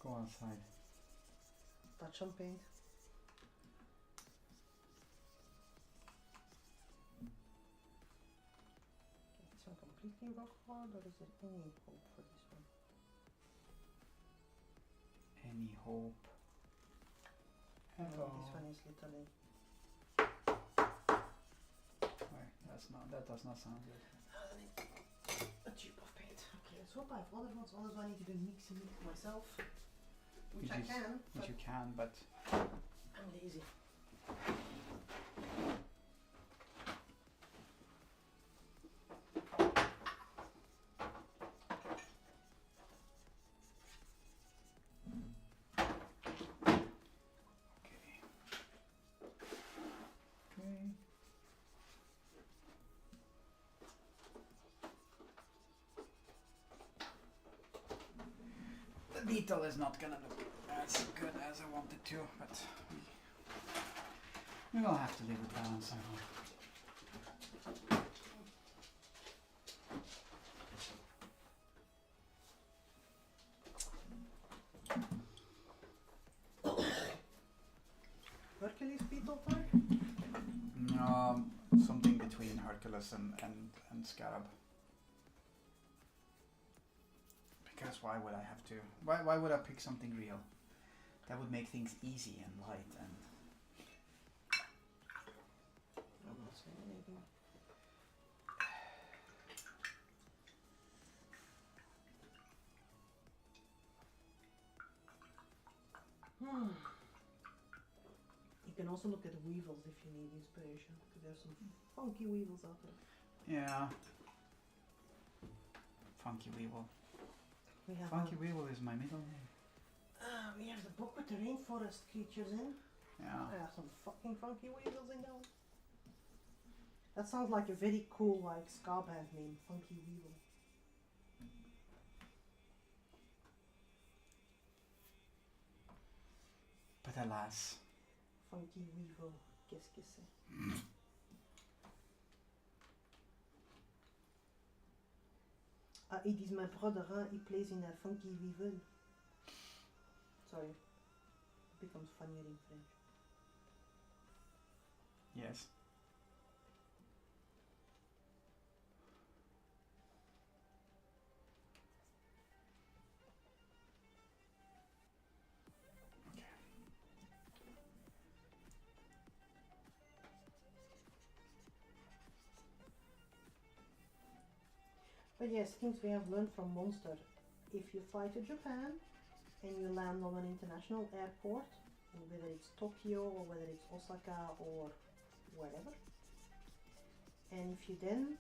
Go outside. Touch on paint. This one completely rock hard, or is there any hope for this one? Any hope? No, Hello. this one is literally... Wait, that does not sound good. a tube of paint. Okay, let's hope I have other ones, otherwise I need to do mixing it myself. Which I can, Which you can, but I'm lazy. okay. The detail is not gonna look as good as I wanted to, but we will have to live with balance. Hercules beetle type? Something between Hercules and Scarab. Because why would I have to? Why would I pick something real? That would make things easy and light and. I'm not saying anything. You can also look at weevils if you need inspiration, because there's some funky weevils out there. Yeah. Funky Weevil. We have Funky Weevil is my middle name. we have the book with the rainforest creatures in. Yeah. I have some fucking funky weevils in there. That sounds like a very cool like ska band name, Funky Weevil. But alas. Funky Weevil. Qu'est-ce que c'est? It is my brother, huh? He plays in a funky weevil. Sorry. It becomes funnier in French. Yes. But yes, things we have learned from Monster. If you fly to Japan and you land on an international airport, whether it's Tokyo or whether it's Osaka or wherever, and if you then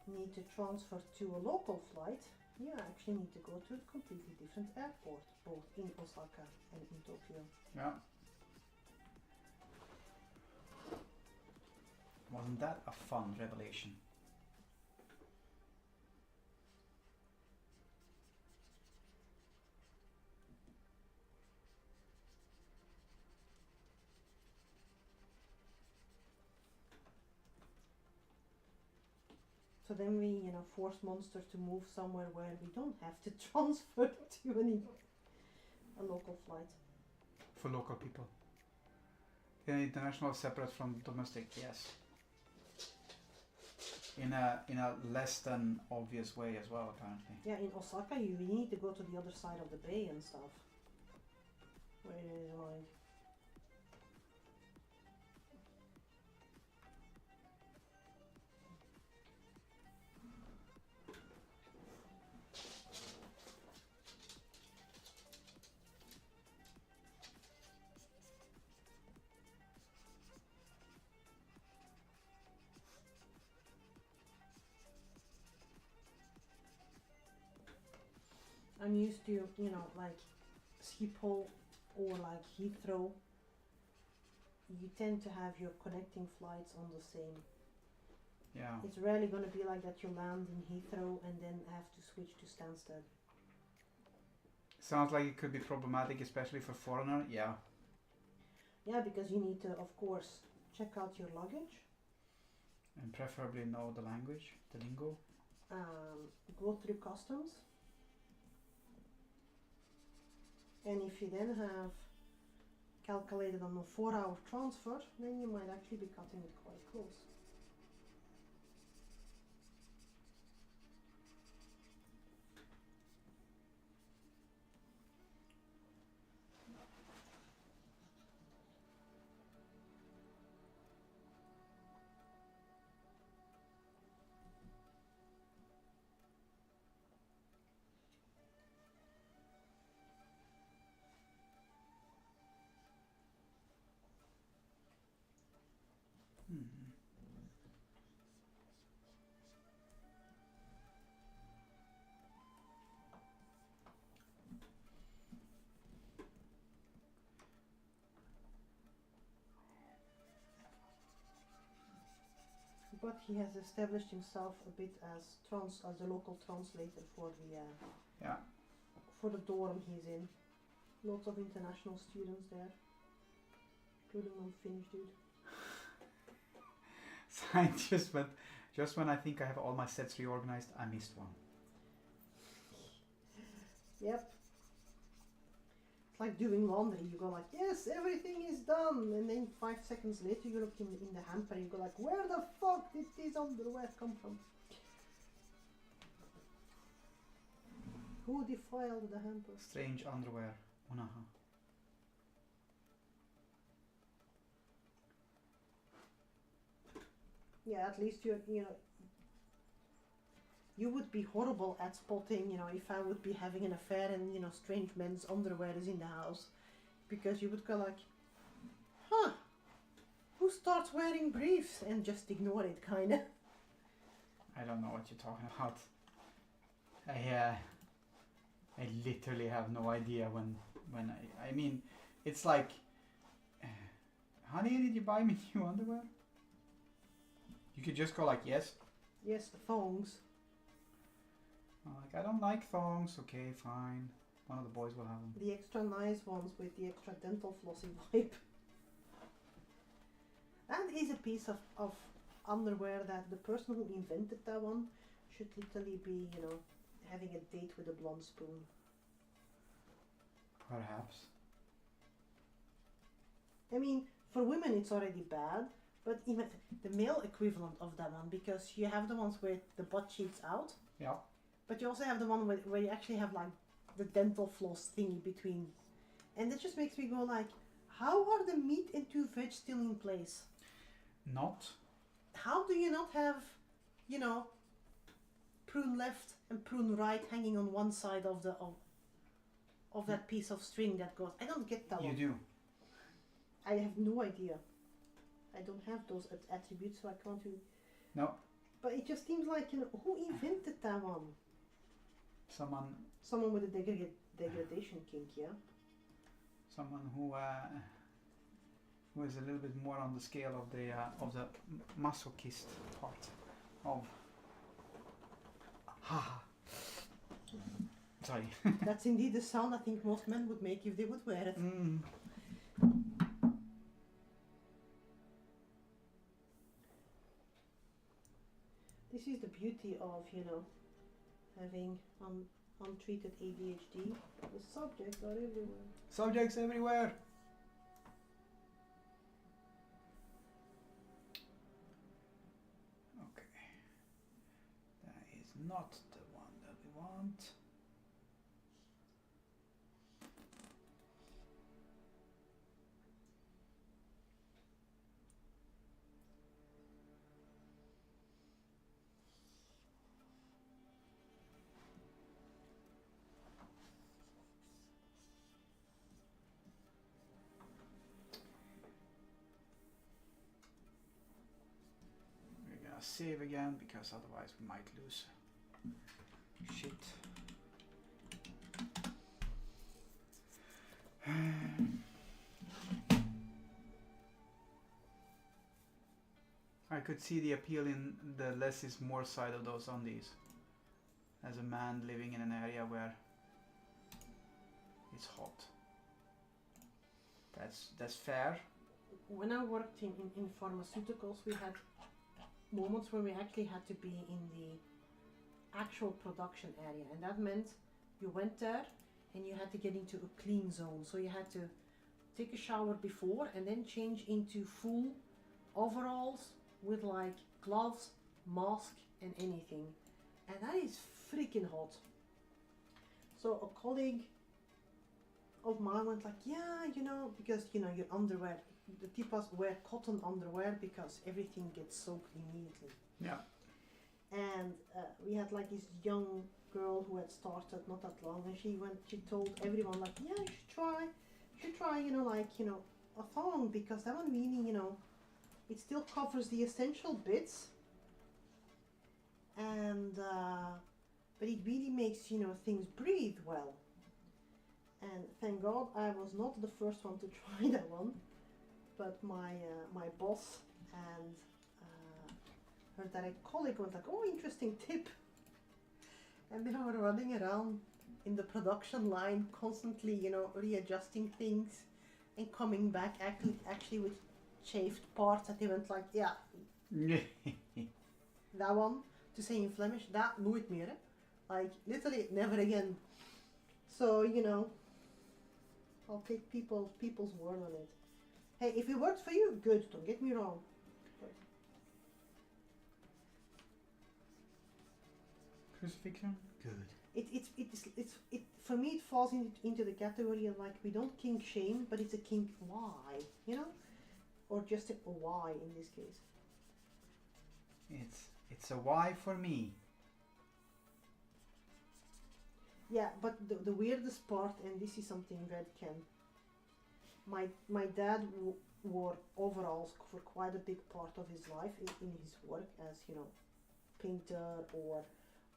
need to transfer to a local flight, you actually need to go to a completely different airport, both in Osaka and in Tokyo. Yeah. Wasn't that a fun revelation? So then we, force Monster to move somewhere where we don't have to transfer to a local flight. For local people. Yeah, international separate from domestic, yes. In a less than obvious way as well, apparently. Yeah, in Osaka you really need to go to the other side of the bay and stuff. Where it is like... I'm used to, like Schiphol or like Heathrow. You tend to have your connecting flights on the same. Yeah. It's rarely going to be like that you land in Heathrow and then have to switch to Stansted. Sounds like it could be problematic, especially for foreigner. Yeah. Yeah, because you need to, of course, check out your luggage. And preferably know the language, the lingo. Go through customs. And if you then have calculated on a 4-hour transfer, then you might actually be cutting it quite close. But he has established himself a bit as the local translator for the dorm he's in. Lots of international students there, including one Finnish dude. Scientist, but just when I think I have all my sets reorganized, I missed one. Yep. It's like doing laundry. You go like, yes, everything is done, and then 5 seconds later you look in the hamper and you go like, where the fuck did this underwear come from? Who defiled the hamper? Strange underwear. Unaha. Yeah, at least you would be horrible at spotting, if I would be having an affair and, strange men's underwear is in the house. Because you would go like, huh, who starts wearing briefs? And just ignore it, kinda. I don't know what you're talking about. I literally have no idea when I mean, it's like, honey, did you buy me new underwear? You could just go like, yes. Yes, the thongs. Like, I don't like thongs. Okay, fine. One of the boys will have them. The extra nice ones with the extra dental flossy wipe. That is a piece of underwear that the person who invented that one should literally be, you know, having a date with a blonde spoon. Perhaps. I mean, for women it's already bad, but even the male equivalent of that one, because you have the ones where the butt cheeks out, Yeah. but you also have the one where you actually have like the dental floss thingy between, and that just makes me go like, how are the meat and two veg still in place? Not. How do you not have, you know, prune left and prune right hanging on one side of the of that piece of string that goes? I don't get that You one. do. I have no idea. I don't have those attributes, so I can't really. No. But it just seems like, you know, who invented that one? Someone with a degradation kink, yeah. Someone who is a little bit more on the scale of the masochist part of. Sorry. That's indeed the sound I think most men would make if they would wear it. Mm. This is the beauty of, you know, having untreated ADHD. The subjects are everywhere. Subjects everywhere. Okay. That is not the one that we want. We're gonna save again because otherwise we might lose shit. I could see the appeal in the less is more side of those undies. As a man living in an area where it's hot. That's fair. When I worked in pharmaceuticals, we had moments where we actually had to be in the actual production area, and that meant you went there and you had to get into a clean zone. So you had to take a shower before and then change into full overalls with like gloves, mask and anything. And that is freaking hot. So a colleague of mine went like, yeah, you know, because, you know, your underwear, the people wear cotton underwear because everything gets soaked immediately. Yeah. And we had like this young girl who had started not that long, and she told everyone like, yeah, you should try, you know, like, you know, a thong, because that one really, you know, it still covers the essential bits, and but it really makes, you know, things breathe well. And thank God I was not the first one to try that one, but my boss and her direct colleague was like, oh, interesting tip. And they were running around in the production line constantly, you know, readjusting things and coming back actually with chafed parts, that they went like, yeah, that one, to say in Flemish, dat nooit meer, hè? Like literally never again. So, you know, I'll take people's word on it. Hey, if it works for you, good, don't get me wrong. Crucifixion? Good. It for me it falls into the category of like, we don't kink shame, but it's a kink why, you know? Or just a why in this case. It's a why for me. Yeah, but the weirdest part, and this is something Red can. My dad wore overalls for quite a big part of his life in his work as, you know, painter or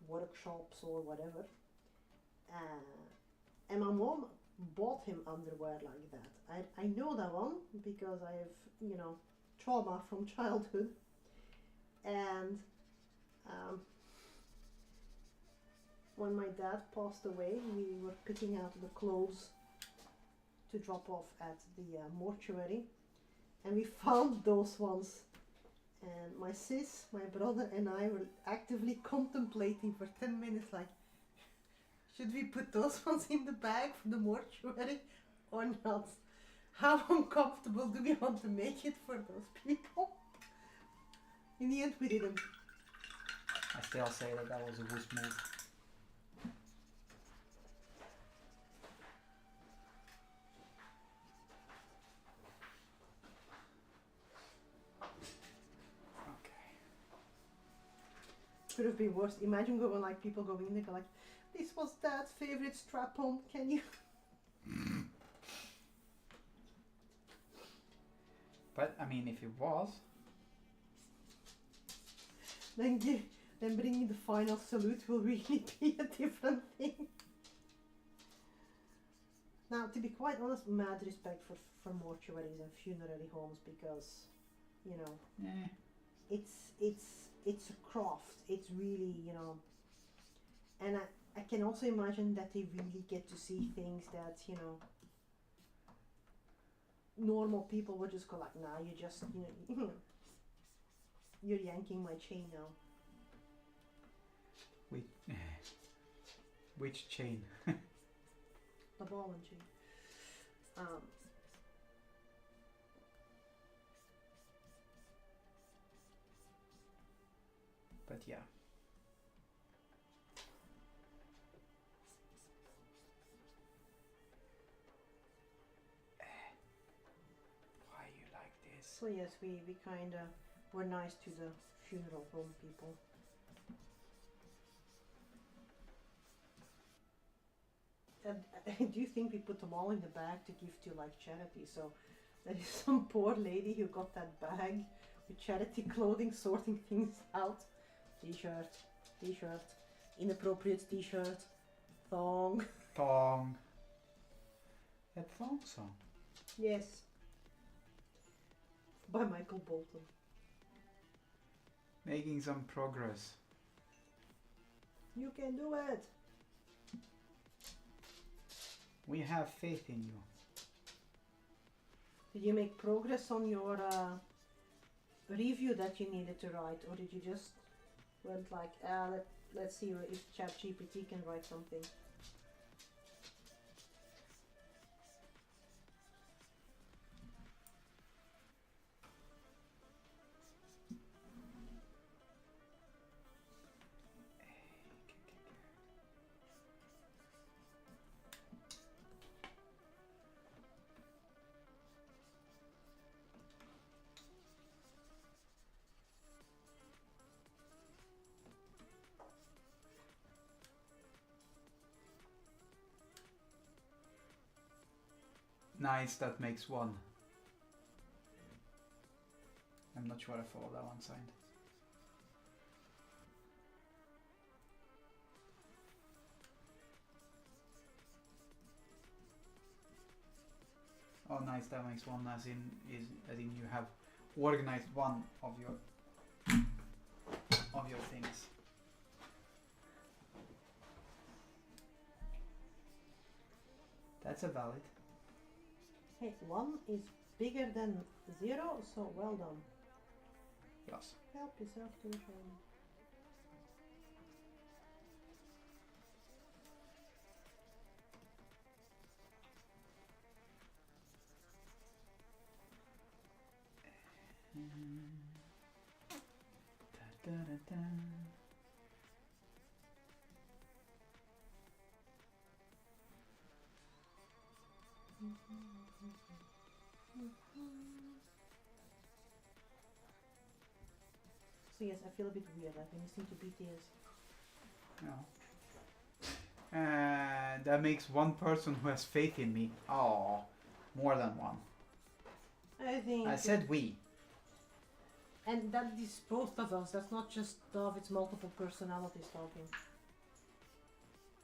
workshops or whatever. And my mom bought him underwear like that. I know that one because I have, you know, trauma from childhood. And when my dad passed away, we were picking out the clothes to drop off at the mortuary, and we found those ones. And my sis, my brother, and I were actively contemplating for 10 minutes, like, should we put those ones in the bag for the mortuary or not? How uncomfortable do we want to make it for those people? In the end, we didn't. I still say that that was a wuss move. Could have been worse. Imagine going like people going in there like, this was Dad's favorite strap-on. Can you? But I mean, if it was, then bringing the final salute will really be a different thing. Now, to be quite honest, mad respect for mortuaries and funerary homes, because, you know, it's a craft. It's really, you know, and I can also imagine that they really get to see things that, you know, normal people would just go like, nah, you just, you know, you're yanking my chain now. which chain? The ball and chain. But yeah. Why you like this? So yes, we kind of were nice to the funeral home people. And I do think we put them all in the bag to give to like charity. So there is some poor lady who got that bag with charity clothing, sorting things out. T-shirt, t-shirt, inappropriate t-shirt, thong. Thong. That thong song. Yes. By Michael Bolton. Making some progress. You can do it. We have faith in you. Did you make progress on your review that you needed to write, or did you just went like, let's see if ChatGPT can write something? Nice, that makes one. I'm not sure I follow that one signed. Oh nice, that makes one, as in you have organized one of your things. That's a valid. Hey, 1 is bigger than 0, so well done. Yes. Help yourself to the train. Da, da, da, da. So yes, I feel a bit weird. I've been listening to BTS. No. And that makes one person who has faith in me. Oh, more than one. I think. I said we. And that is both of us. That's not just Dov. It's multiple personalities talking.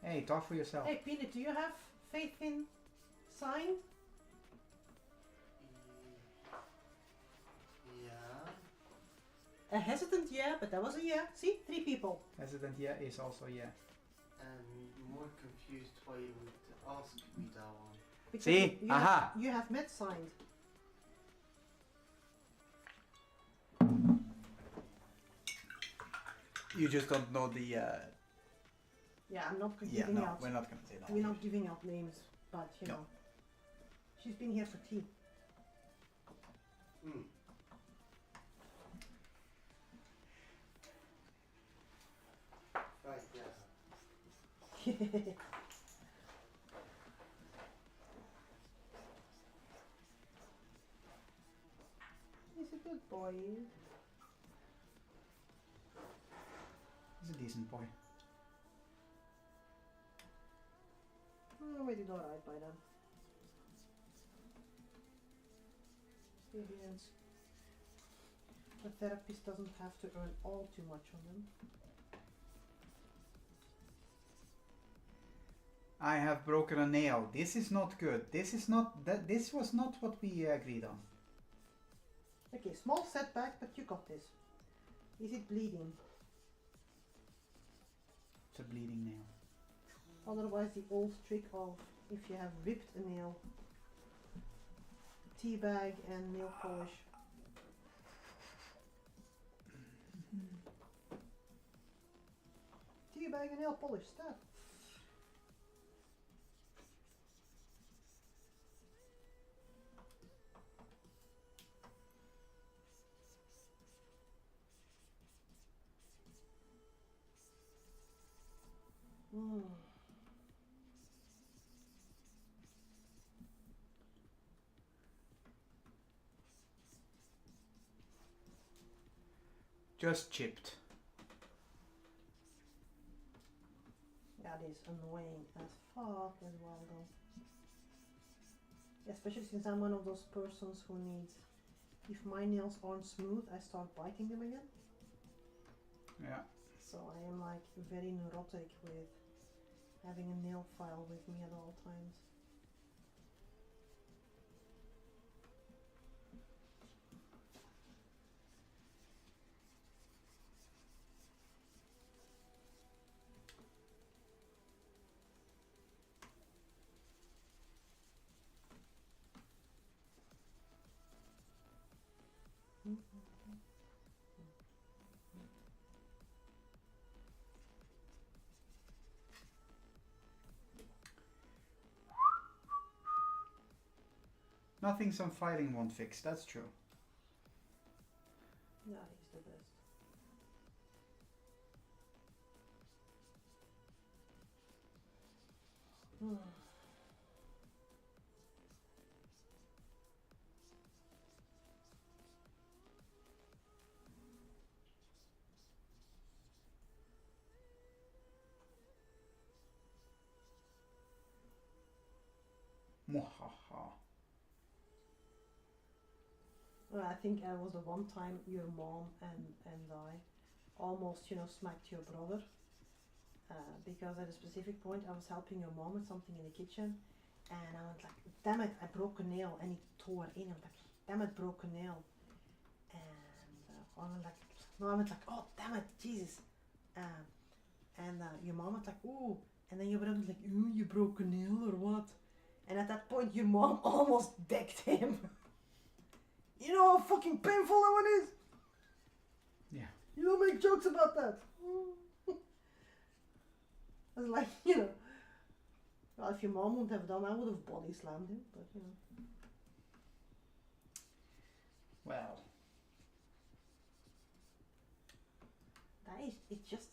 Hey, talk for yourself. Hey, Peanut, do you have faith in sign? Yeah. A hesitant yeah, but that was a yeah. See, 3 people. Hesitant yeah is also yeah. And more confused why you would ask me that one. Because See? you Aha! You have met signed. You just don't know the. Yeah, I'm not Yeah, giving no, out. we're not gonna say that. We're not giving out names, but you No. know, she's been here for tea. Mm. Right, yeah. He's a good boy. He's a decent boy. Oh, we did alright by then. Experience. The therapist doesn't have to earn all too much on them. I have broken a nail. This is not good. This is not that. This was not what we agreed on. Okay, small setback, but you got this. Is it bleeding? It's a bleeding nail. Otherwise, the old trick of if you have ripped a nail, tea bag and nail polish. Tea bag and nail polish, stop. Mm. Just chipped. That is annoying as fuck as well though. Especially since I'm one of those persons who needs, if my nails aren't smooth, I start biting them again. Yeah. So I am like very neurotic with having a nail file with me at all times. Nothing some filing won't fix. That's true. Yeah, he's the best. Mwahaha. Well, I think I was the one time your mom and I almost, smacked your brother. Because at a specific point I was helping your mom with something in the kitchen and I went like, damn it, I broke a nail, and he tore in. I was like, damn it, broke a nail. And I went like, no, I went like, oh, damn it, Jesus. And your mom was like, ooh. And then your brother was like, ooh, you broke a nail or what? And at that point your mom almost decked him. You know how fucking painful that one is? Yeah. You don't make jokes about that. I was like, well, if your mom wouldn't have done, I would have body slammed him, but Well. that is, it's just,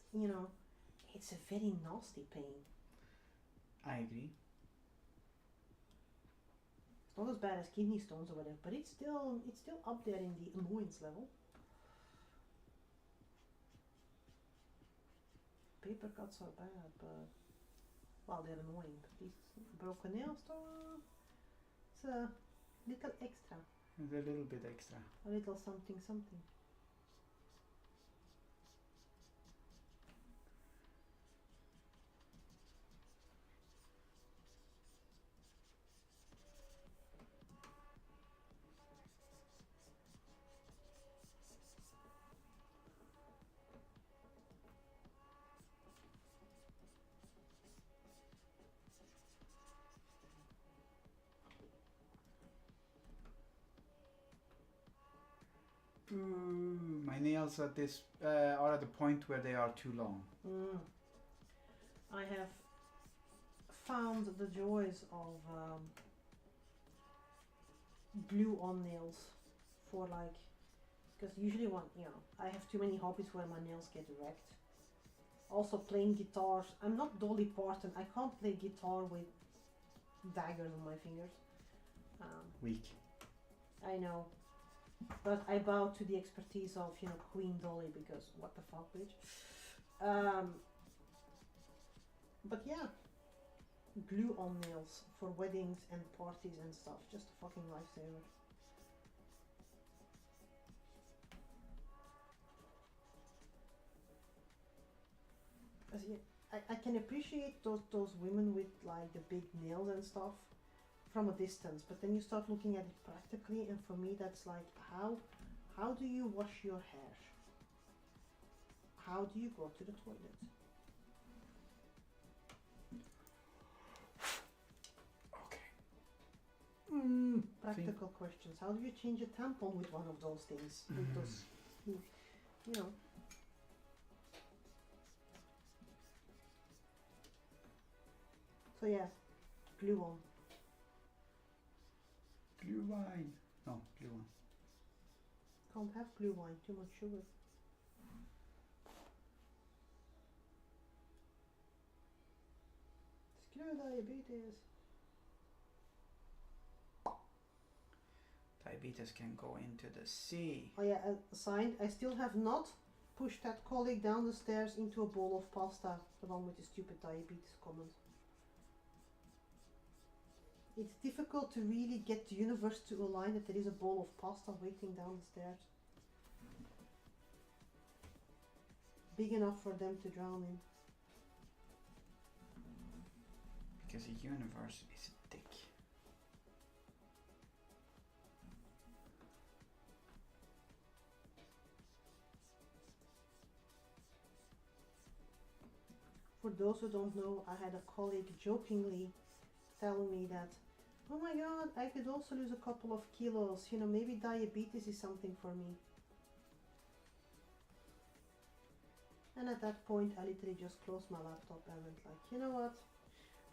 it's a very nasty pain. I agree. It's not as bad as kidney stones or whatever, but it's still up there in the annoyance level. Paper cuts are bad, but well, they're annoying. But these broken nails, though, it's a little extra, It's a little bit extra. a little something something. Ooh, my nails at this are at the point where they are too long. I have found the joys of glue on nails for like, because usually when, you know, I have too many hobbies where my nails get wrecked. Also playing guitars, I'm not Dolly Parton, I can't play guitar with daggers on my fingers. Weak. I know, but I bow to the expertise of, you know, Queen Dolly, because what the fuck, bitch. But yeah, glue on nails for weddings and parties and stuff, just a fucking lifesaver. I can appreciate those women with like the big nails and stuff from a distance, but then you start looking at it practically, and for me that's like, how do you wash your hair? How do you go to the toilet? Okay. Practical questions. How do you change a tampon with one of those things? With those, you know. So yeah, glue on. Glue wine. No, glue wine. Can't have glue wine, too much sugar. It's glue diabetes. Diabetes can go into the sea. Oh yeah, signed, I still have not pushed that colleague down the stairs into a bowl of pasta, the one with the stupid diabetes comment. It's difficult to really get the universe to align that there is a bowl of pasta waiting down the stairs. Big enough for them to drown in. Because the universe is a dick. For those who don't know, I had a colleague jokingly telling me that, oh my god, I could also lose a couple of kilos, you know, maybe diabetes is something for me. And at that point I literally just closed my laptop and went like, you know what,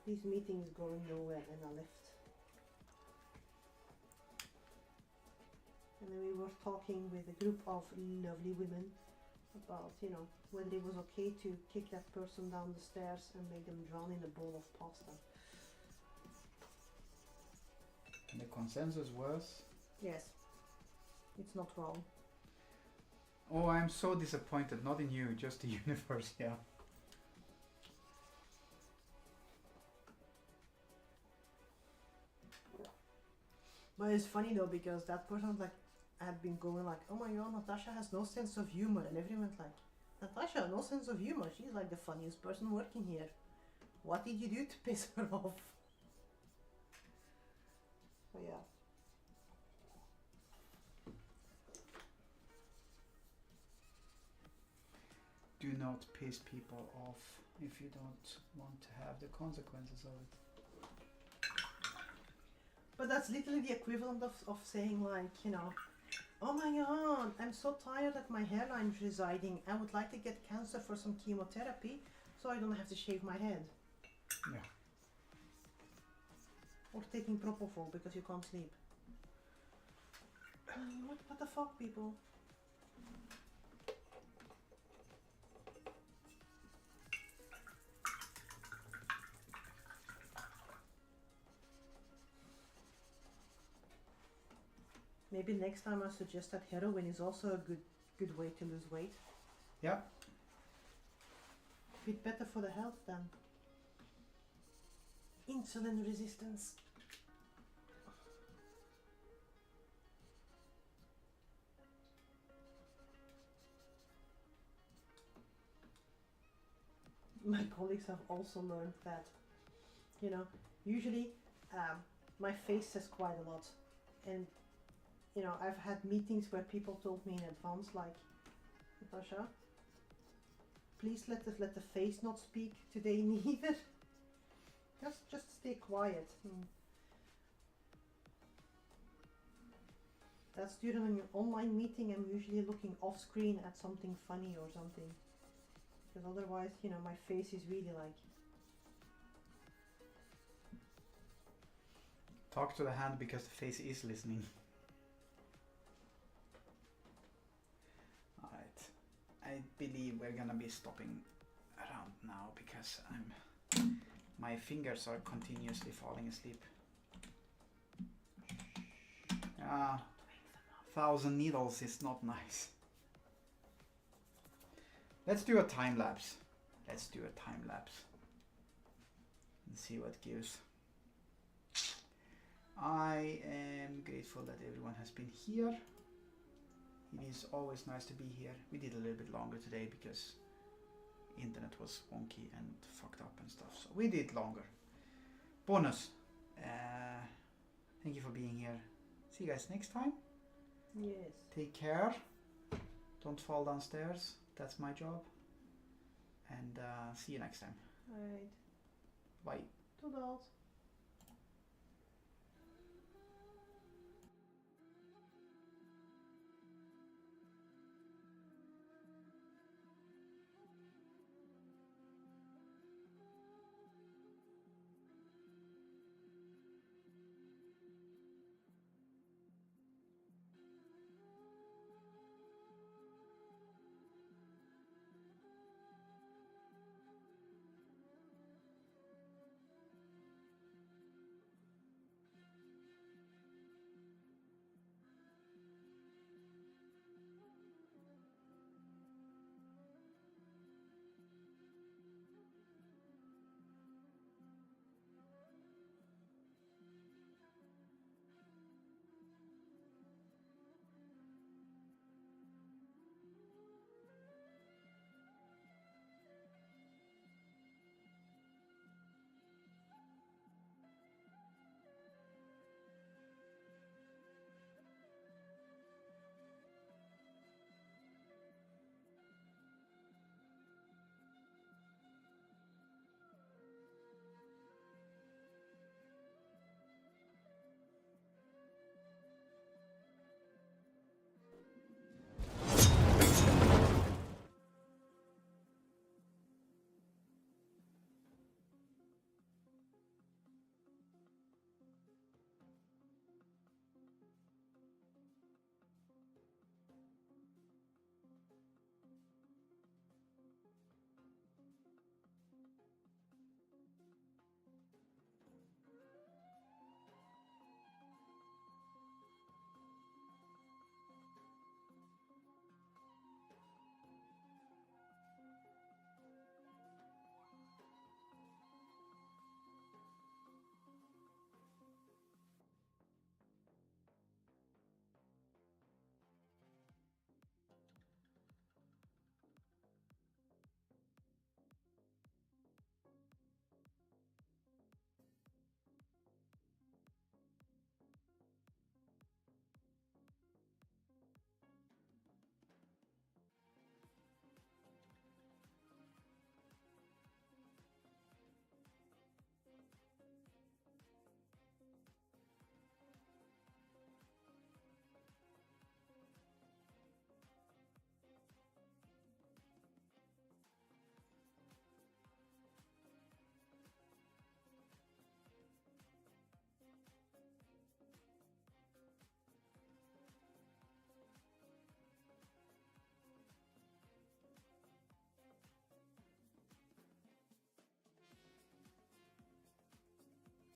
this meeting is going nowhere, and I left. And then we were talking with a group of lovely women about, you know, whether it was okay to kick that person down the stairs and make them drown in a bowl of pasta. And the consensus was? Yes, it's not wrong. Oh, I'm so disappointed. Not in you, just the universe, yeah. But it's funny though, because that person like had been going like, oh my god, Natasha has no sense of humor, and everyone's like, Natasha, no sense of humor, she's like the funniest person working here. What did you do to piss her off? So yeah. Do not piss people off if you don't want to have the consequences of it. But that's literally the equivalent of saying like, you know, oh my god, I'm so tired that my hairline is residing. I would like to get cancer for some chemotherapy so I don't have to shave my head. Yeah. Or taking propofol because you can't sleep. What the fuck, people? Maybe next time I suggest that heroin is also a good way to lose weight. Yeah. Bit better for the health than insulin resistance. My colleagues have also learned that, you know, usually my face says quite a lot, and you know, I've had meetings where people told me in advance like, Natasha, please let the face not speak today neither. Just stay quiet. That's during an online meeting. I'm usually looking off screen at something funny or something. Because otherwise, you know, my face is really like. Talk to the hand because the face is listening. Alright. I believe we're gonna be stopping around now because my fingers are continuously falling asleep. 1,000 needles is not nice. Let's do a time lapse. Let's do a time lapse and see what gives. I am grateful that everyone has been here. It is always nice to be here. We did a little bit longer today because internet was wonky and fucked up and stuff, so we did longer. Bonus. Thank you for being here. See you guys next time. Yes. Take care. Don't fall downstairs. That's my job. And see you next time. Alright.